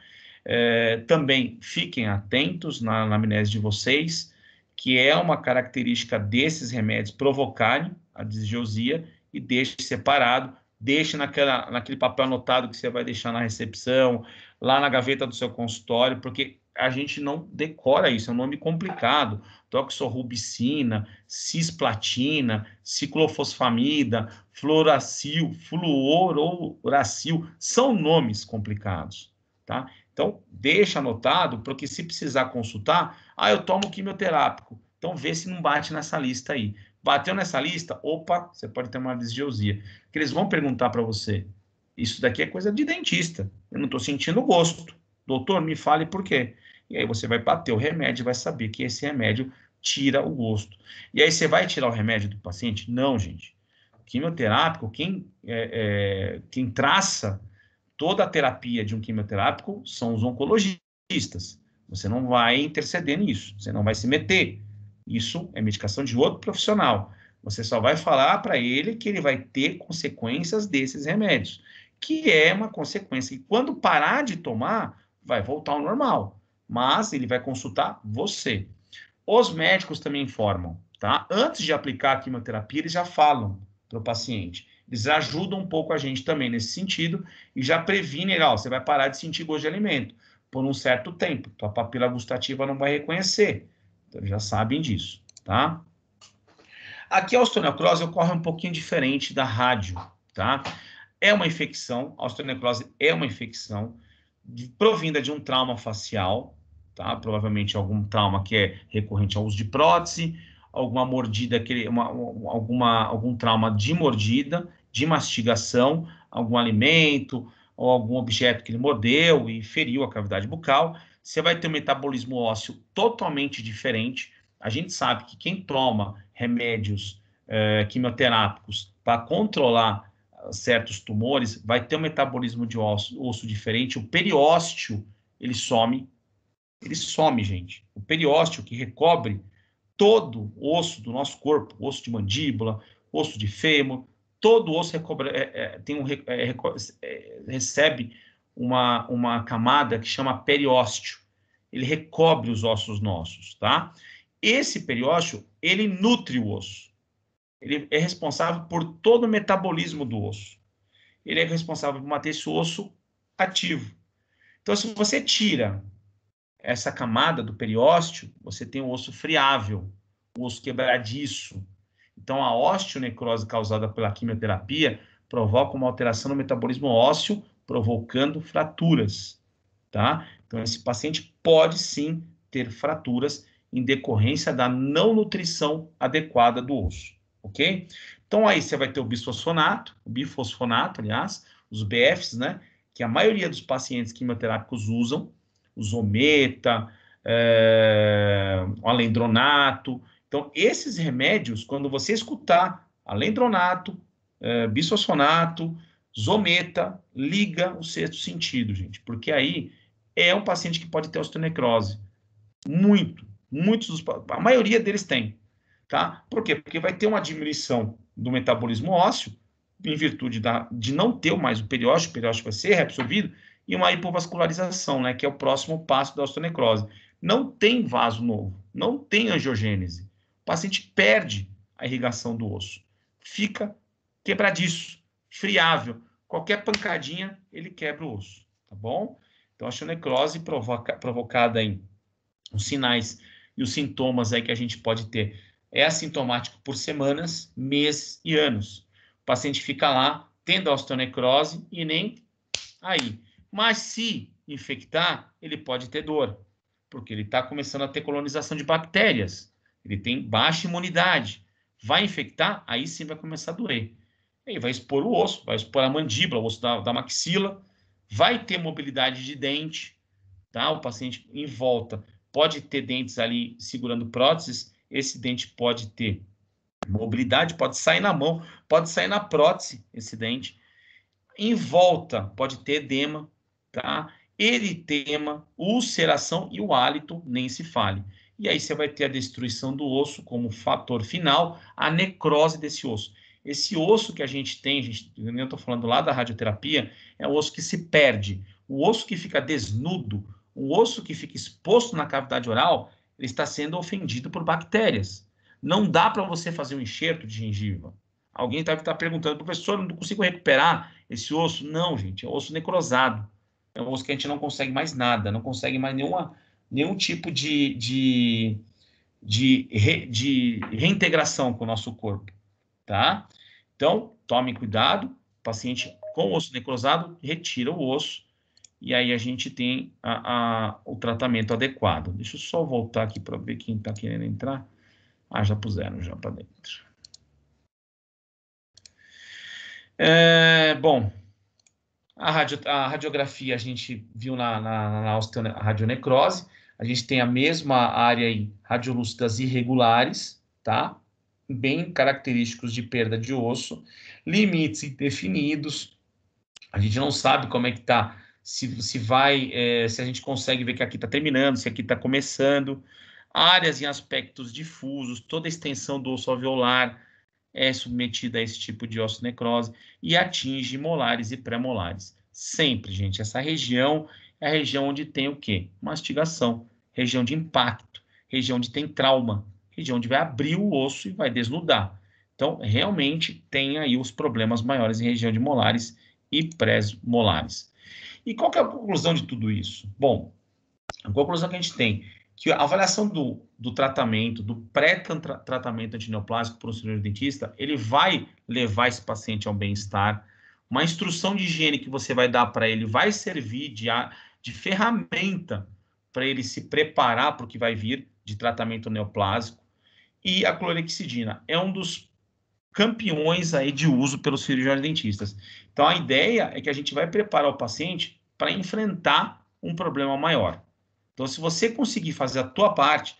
Também fiquem atentos na anamnese de vocês, que é uma característica desses remédios provocarem a disgeusia, e deixe separado, deixe naquele papel anotado que você vai deixar na recepção, lá na gaveta do seu consultório, porque a gente não decora isso, é um nome complicado. Doxorubicina, cisplatina, ciclofosfamida, fluoracil, fluoracil, são nomes complicados, tá? Então, deixa anotado, porque se precisar consultar, eu tomo quimioterápico, então vê se não bate nessa lista aí. Bateu nessa lista, opa, você pode ter uma disgeusia. Porque eles vão perguntar para você, isso daqui é coisa de dentista, eu não estou sentindo gosto. Doutor, me fale por quê. E aí você vai bater o remédio e vai saber que esse remédio tira o gosto. E aí você vai tirar o remédio do paciente? Não, gente. Quimioterápico, quem traça toda a terapia de um quimioterápico são os oncologistas. Você não vai interceder nisso, você não vai se meter. Isso é medicação de outro profissional. Você só vai falar para ele que ele vai ter consequências desses remédios, que é uma consequência que quando parar de tomar, vai voltar ao normal. Mas ele vai consultar você. Os médicos também informam, tá? Antes de aplicar a quimioterapia, eles já falam para o paciente. Eles ajudam um pouco a gente também nesse sentido e já previnem, você vai parar de sentir gosto de alimento por um certo tempo. Tua papila gustativa não vai reconhecer. Então, já sabem disso, tá? Aqui a osteonecrose ocorre um pouquinho diferente da rádio, tá? É uma infecção, a osteonecrose é uma infecção provinda de um trauma facial, tá? Provavelmente algum trauma que é recorrente ao uso de prótese, alguma mordida, algum trauma de mordida, de mastigação, algum alimento ou algum objeto que ele mordeu e feriu a cavidade bucal. Você vai ter um metabolismo ósseo totalmente diferente. A gente sabe que quem toma remédios quimioterápicos para controlar certos tumores vai ter um metabolismo de osso diferente. O periósteo, ele some, gente. O periósteo que recobre todo o osso do nosso corpo, osso de mandíbula, osso de fêmur, todo osso recebe uma camada que chama periósteo. Ele recobre os ossos nossos, tá? Esse periósteo, ele nutre o osso. Ele é responsável por todo o metabolismo do osso. Ele é responsável por manter esse osso ativo. Então, se você tira essa camada do periósteo, você tem o osso friável, o osso quebradiço. Então, a osteonecrose causada pela quimioterapia provoca uma alteração no metabolismo ósseo, provocando fraturas, tá? Então, esse paciente pode sim ter fraturas em decorrência da não nutrição adequada do osso, ok? Então, aí você vai ter o bifosfonato, aliás, os BFs, né? Que a maioria dos pacientes quimioterápicos usam, o Zometa, o alendronato. Então, esses remédios, quando você escutar alendronato, bisfosfonato, Zometa, liga o sexto sentido, gente, porque aí é um paciente que pode ter osteonecrose. A maioria deles tem, tá? Por quê? Porque vai ter uma diminuição do metabolismo ósseo, em virtude de não ter mais o periósteo vai ser reabsorvido, e uma hipovascularização, né, que é o próximo passo da osteonecrose. Não tem vaso novo, não tem angiogênese. O paciente perde a irrigação do osso. Fica quebradiço, friável. Qualquer pancadinha, ele quebra o osso, tá bom? Então, a osteonecrose provocada em os sinais e os sintomas aí que a gente pode ter é assintomático por semanas, meses e anos. O paciente fica lá, tendo a osteonecrose e nem aí. Mas se infectar, ele pode ter dor, porque ele está começando a ter colonização de bactérias. Ele tem baixa imunidade. Vai infectar, aí sim vai começar a doer. Aí vai expor o osso, vai expor a mandíbula, o osso da maxila, vai ter mobilidade de dente, tá? O paciente em volta pode ter dentes ali segurando próteses esse dente pode ter mobilidade, pode sair na mão, pode sair na prótese, esse dente. Em volta, pode ter edema, tá? Eritema, ulceração e o hálito, nem se fale. E aí você vai ter a destruição do osso como fator final, a necrose desse osso. Esse osso que a gente tem, eu estou falando lá da radioterapia, é o osso que se perde. O osso que fica desnudo, o osso que fica exposto na cavidade oral, ele está sendo ofendido por bactérias. Não dá para você fazer um enxerto de gengiva. Alguém deve estar perguntando, professor, não consigo recuperar esse osso? Não, gente, é osso necrosado. É um osso que a gente não consegue mais nada, não consegue mais nenhum tipo de reintegração com o nosso corpo, tá? Então, tome cuidado, paciente com osso necrosado, retira o osso, e aí a gente tem o tratamento adequado. Deixa eu só voltar aqui para ver quem está querendo entrar. Ah, já puseram já para dentro. Bom, a radiografia a gente viu na osteoradionecrose. A gente tem a mesma área aí, radiolúcidas irregulares, tá? Bem característicos de perda de osso, limites indefinidos. A gente não sabe como é que tá, se a gente consegue ver que aqui está terminando, se aqui está começando. Áreas em aspectos difusos, toda a extensão do osso alveolar é submetida a esse tipo de osteonecrose e atinge molares e pré-molares. Sempre, gente, essa região é a região onde tem o quê? Mastigação, região de impacto, região onde tem trauma, região onde vai abrir o osso e vai desnudar. Então, realmente, tem aí os problemas maiores em região de molares e pré-molares. E qual que é a conclusão de tudo isso? Bom, a conclusão que a gente tem que a avaliação do tratamento, do pré-tratamento antineoplásico por um cirurgião dentista, ele vai levar esse paciente ao bem-estar. Uma instrução de higiene que você vai dar para ele vai servir de ferramenta para ele se preparar para o que vai vir de tratamento neoplásico. E a clorexidina é um dos campeões aí de uso pelos cirurgiões dentistas. Então, a ideia é que a gente vai preparar o paciente para enfrentar um problema maior. Então, se você conseguir fazer a tua parte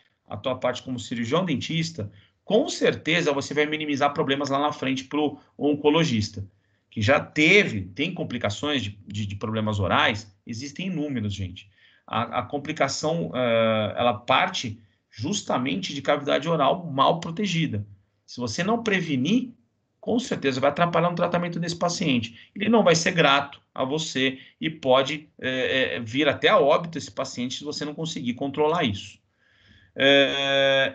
como cirurgião dentista, com certeza você vai minimizar problemas lá na frente para o oncologista, que já tem complicações de problemas orais, existem inúmeros, gente. A complicação, ela parte justamente de cavidade oral mal protegida. Se você não prevenir, com certeza vai atrapalhar no tratamento desse paciente. Ele não vai ser grato a você e pode vir até a óbito esse paciente se você não conseguir controlar isso.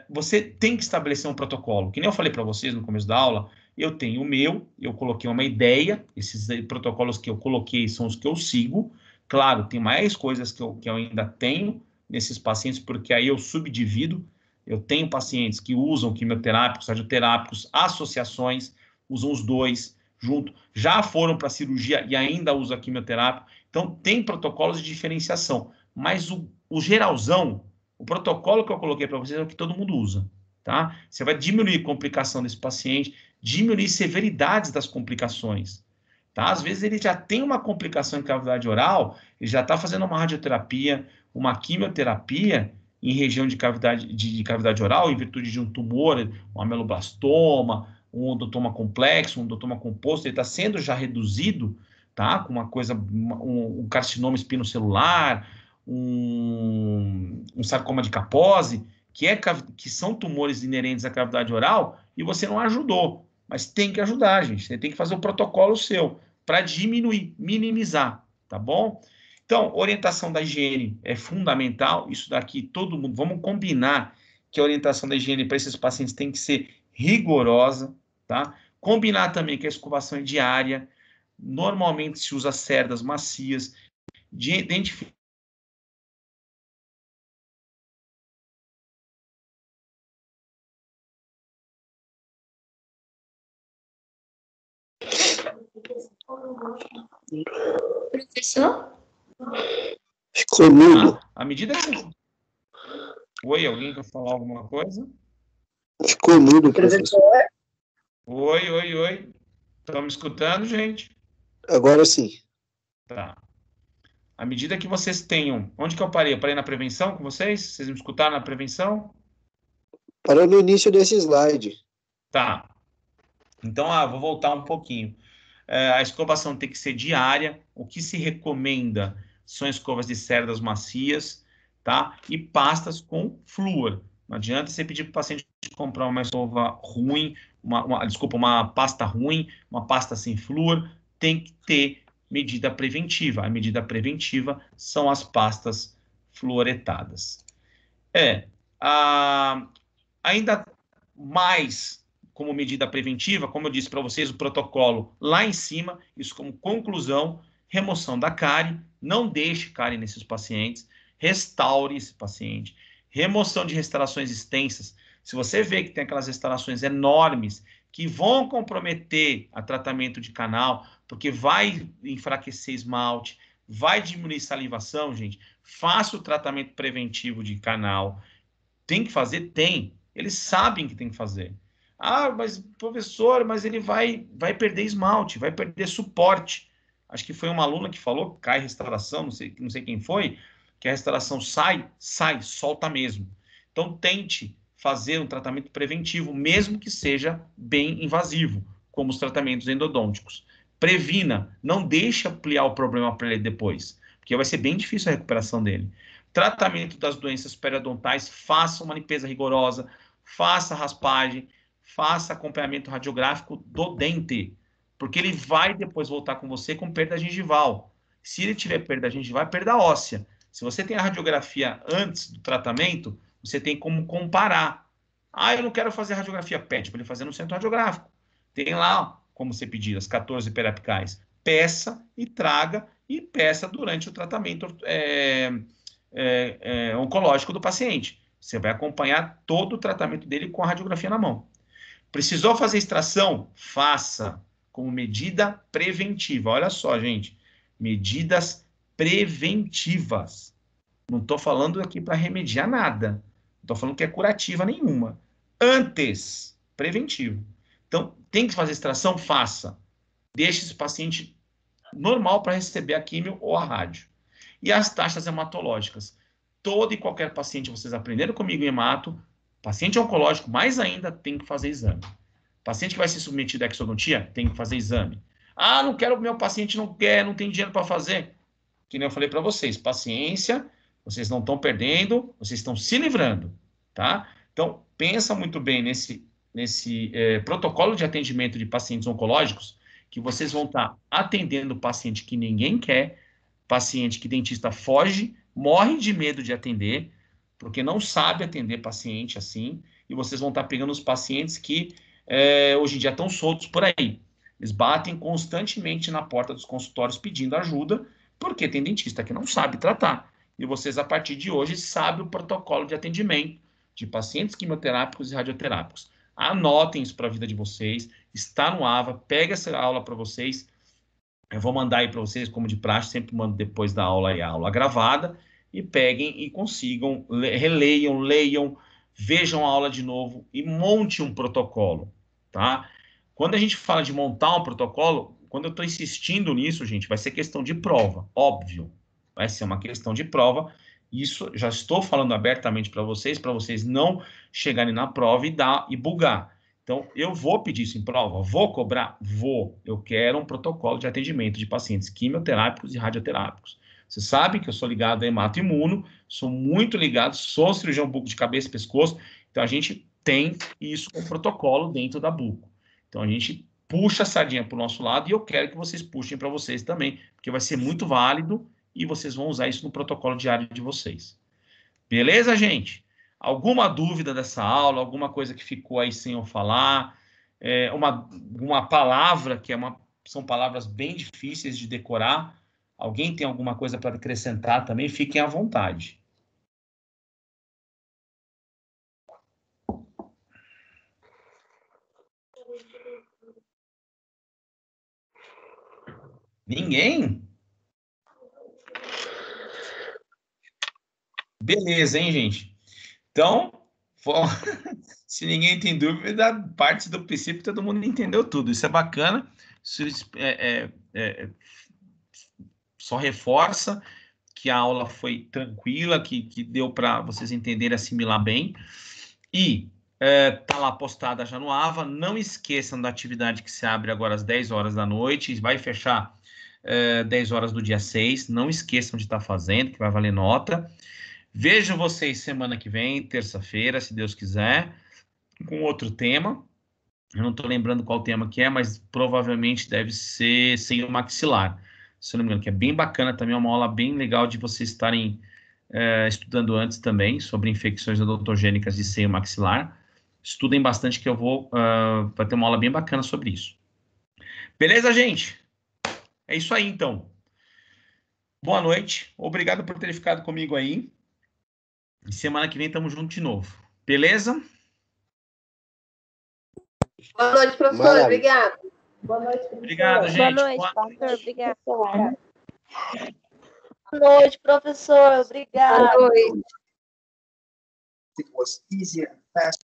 Você tem que estabelecer um protocolo. Que nem eu falei para vocês no começo da aula, eu tenho o meu, eu coloquei uma ideia, esses protocolos que eu coloquei são os que eu sigo. Claro, tem mais coisas que eu ainda tenho nesses pacientes, porque aí eu subdivido. Eu tenho pacientes que usam quimioterápicos, radioterápicos, associações, usam os dois junto, já foram para cirurgia e ainda usam quimioterápico. Então, tem protocolos de diferenciação, mas o geralzão, o protocolo que eu coloquei para vocês é o que todo mundo usa, tá? Você vai diminuir a complicação desse paciente, diminuir severidades das complicações, tá? Às vezes ele já tem uma complicação em cavidade oral, ele já está fazendo uma radioterapia, uma quimioterapia em região de cavidade oral, em virtude de um tumor, um ameloblastoma, um odontoma complexo, um odontoma composto, ele está sendo já reduzido, tá? Com uma coisa, um carcinoma espinocelular, um sarcoma de Kaposi, que são tumores inerentes à cavidade oral, e você não ajudou. Mas tem que ajudar, gente. Você tem que fazer o protocolo seu para diminuir, minimizar, tá bom? Então, orientação da higiene é fundamental. Isso daqui, todo mundo, vamos combinar que a orientação da higiene para esses pacientes tem que ser rigorosa, tá? Combinar também que a escovação é diária. Normalmente se usa cerdas macias. Professor? Ficou mudo. À medida que... Oi, alguém quer falar alguma coisa? Ficou mudo, professor. Oi. Estão me escutando, gente? Agora sim. Tá. À medida que vocês tenham... Onde que eu parei? Eu parei na prevenção com vocês? Vocês me escutaram na prevenção? Parou no início desse slide. Tá. Então, vou voltar um pouquinho. A escovação tem que ser diária. O que se recomenda são escovas de cerdas macias, tá? E pastas com flúor. Não adianta você pedir para o paciente comprar uma escova ruim, uma pasta ruim, uma pasta sem flúor. Tem que ter medida preventiva. A medida preventiva são as pastas fluoretadas. Ainda mais como medida preventiva, como eu disse para vocês, o protocolo lá em cima, isso como conclusão, remoção da cárie, não deixe cárie nesses pacientes, restaure esse paciente, remoção de restaurações extensas. Se você vê que tem aquelas restaurações enormes que vão comprometer o tratamento de canal, porque vai enfraquecer esmalte, vai diminuir salivação, gente, faça o tratamento preventivo de canal. Tem que fazer? Tem. Eles sabem que tem que fazer. Mas professor, mas ele vai perder esmalte, vai perder suporte. Acho que foi uma aluna que falou, cai restauração, não sei quem foi, que a restauração sai, solta mesmo. Então tente fazer um tratamento preventivo, mesmo que seja bem invasivo, como os tratamentos endodônticos. Previna, não deixe ampliar o problema para ele depois, porque vai ser bem difícil a recuperação dele. Tratamento das doenças periodontais, faça uma limpeza rigorosa, faça raspagem, faça acompanhamento radiográfico do dente, porque ele vai depois voltar com você com perda gengival. Se ele tiver perda gengival, é perda óssea. Se você tem a radiografia antes do tratamento, você tem como comparar. Eu não quero fazer radiografia, pede para ele fazer no centro radiográfico. Tem lá, como você pedir, as 14 perapicais. Peça e traga, e peça durante o tratamento oncológico do paciente. Você vai acompanhar todo o tratamento dele com a radiografia na mão. Precisou fazer extração? Faça, como medida preventiva. Olha só, gente, medidas preventivas. Não estou falando aqui para remediar nada. Não estou falando que é curativa nenhuma. Antes, preventivo. Então, tem que fazer extração? Faça. Deixe esse paciente normal para receber a químio ou a rádio. E as taxas hematológicas. Todo e qualquer paciente, vocês aprenderam comigo em hemato, paciente oncológico, mais ainda, tem que fazer exame. Paciente que vai ser submetido à exodontia, tem que fazer exame. Não quero, meu paciente não quer, não tem dinheiro para fazer. Que nem eu falei para vocês, paciência, vocês não estão perdendo, vocês estão se livrando, tá? Então, pensa muito bem nesse protocolo de atendimento de pacientes oncológicos, que vocês vão estar atendendo paciente que ninguém quer, paciente que dentista foge, morre de medo de atender, porque não sabe atender paciente assim, e vocês vão estar pegando os pacientes que hoje em dia estão soltos por aí. Eles batem constantemente na porta dos consultórios pedindo ajuda, porque tem dentista que não sabe tratar. E vocês, a partir de hoje, sabem o protocolo de atendimento de pacientes quimioterápicos e radioterápicos. Anotem isso para a vida de vocês, está no AVA, pega essa aula para vocês. Eu vou mandar aí para vocês, como de praxe, sempre mando depois da aula e a aula gravada, e peguem e consigam, releiam, leiam, vejam a aula de novo e monte um protocolo, tá? Quando a gente fala de montar um protocolo, quando eu estou insistindo nisso, gente, vai ser questão de prova, óbvio. Vai ser uma questão de prova. Isso já estou falando abertamente para vocês não chegarem na prova e bugar. Então, eu vou pedir isso em prova? Vou cobrar? Vou. Eu quero um protocolo de atendimento de pacientes quimioterápicos e radioterápicos. Você sabe que eu sou ligado a hemato-imuno, sou muito ligado, sou cirurgião buco de cabeça e pescoço, então a gente tem isso com protocolo dentro da buco. Então, a gente puxa a sardinha para o nosso lado e eu quero que vocês puxem para vocês também, porque vai ser muito válido e vocês vão usar isso no protocolo diário de vocês. Beleza, gente? Alguma dúvida dessa aula, alguma coisa que ficou aí sem eu falar, uma palavra são palavras bem difíceis de decorar. Alguém tem alguma coisa para acrescentar também? Fiquem à vontade. Ninguém? Beleza, hein, gente? Então, se ninguém tem dúvida, parte do princípio todo mundo entendeu tudo. Isso é bacana. Isso só reforça que a aula foi tranquila, que deu para vocês entenderem, assimilar bem. E Tá lá postada já no AVA. Não esqueçam da atividade que se abre agora às 10 horas da noite. Vai fechar 10 horas do dia 6. Não esqueçam de estar fazendo, que vai valer nota. Vejo vocês semana que vem, terça-feira, se Deus quiser, com outro tema. Eu não estou lembrando qual tema que é, mas provavelmente deve ser seio maxilar. Se eu não me engano, que é bem bacana também, é uma aula bem legal de vocês estarem estudando antes também, sobre infecções odontogênicas de seio maxilar. Estudem bastante que eu vai ter uma aula bem bacana sobre isso. Beleza, gente? É isso aí, então. Boa noite. Obrigado por ter ficado comigo aí. E semana que vem estamos juntos de novo. Beleza? Boa noite, professor. Maravilha. Obrigada. Boa noite, professor. Obrigado, gente. Boa noite, Boa professor. Obrigada. Boa noite, professor. Obrigada. Boa noite. It was easier and faster.